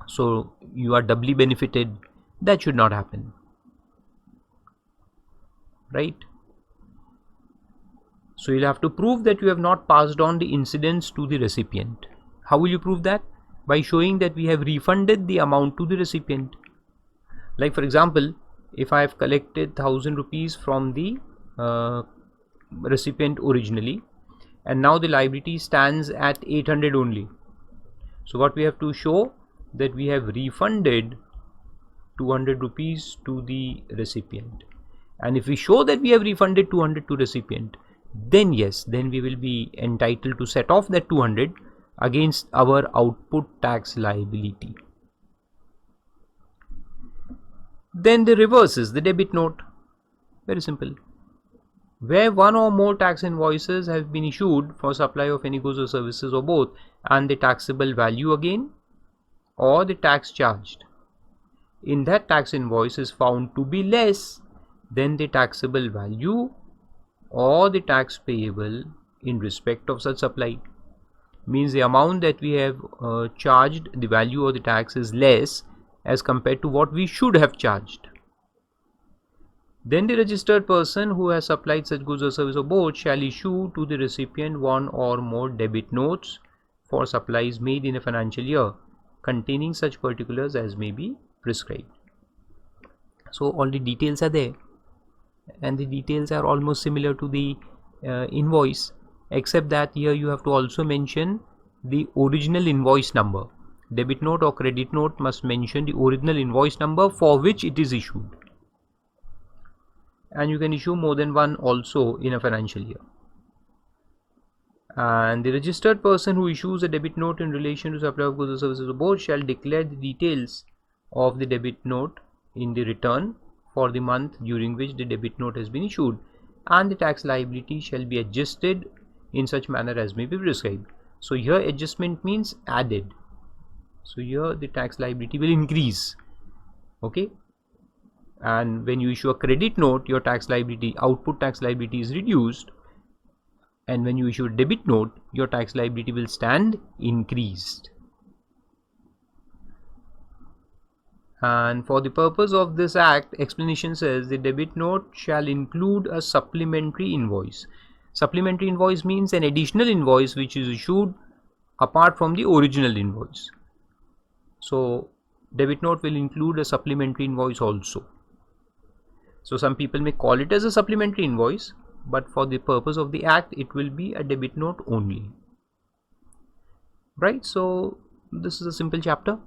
So you are doubly benefited. That should not happen, right? So you'll have to prove that you have not passed on the incidence to the recipient. How will you prove that? By showing that we have refunded the amount to the recipient. Like for example, if I have collected 1000 rupees from the recipient originally, and now the liability stands at 800 only. So what we have to show, that we have refunded 200 rupees to the recipient. And if we show that we have refunded 200 to recipient, then yes, then we will be entitled to set off that 200 against our output tax liability. Then the reverse is the debit note. Very simple. Where one or more tax invoices have been issued for supply of any goods or services or both, and the taxable value again or the tax charged in that tax invoice is found to be less than the taxable value or the tax payable in respect of such supply. Means the amount that we have charged, the value of the tax is less as compared to what we should have charged. Then the registered person who has supplied such goods or service or both shall issue to the recipient one or more debit notes for supplies made in a financial year containing such particulars as may be prescribed. So all the details are there, and the details are almost similar to the invoice, except that here you have to also mention the original invoice number. Debit note or credit note must mention the original invoice number for which it is issued. And you can issue more than one also in a financial year. And the registered person who issues a debit note in relation to supply of goods or services or both shall declare the details of the debit note in the return for the month during which the debit note has been issued, and the tax liability shall be adjusted in such manner as may be prescribed. So here adjustment means added. So here the tax liability will increase. Okay. And when you issue a credit note, your tax liability, output tax liability is reduced, and when you issue a debit note, your tax liability will stand increased. And for the purpose of this act, explanation says the debit note shall include a supplementary invoice. Supplementary invoice means an additional invoice which is issued apart from the original invoice. So debit note will include a supplementary invoice also. So some people may call it as a supplementary invoice, but for the purpose of the act it will be a debit note only. Right, so this is a simple chapter.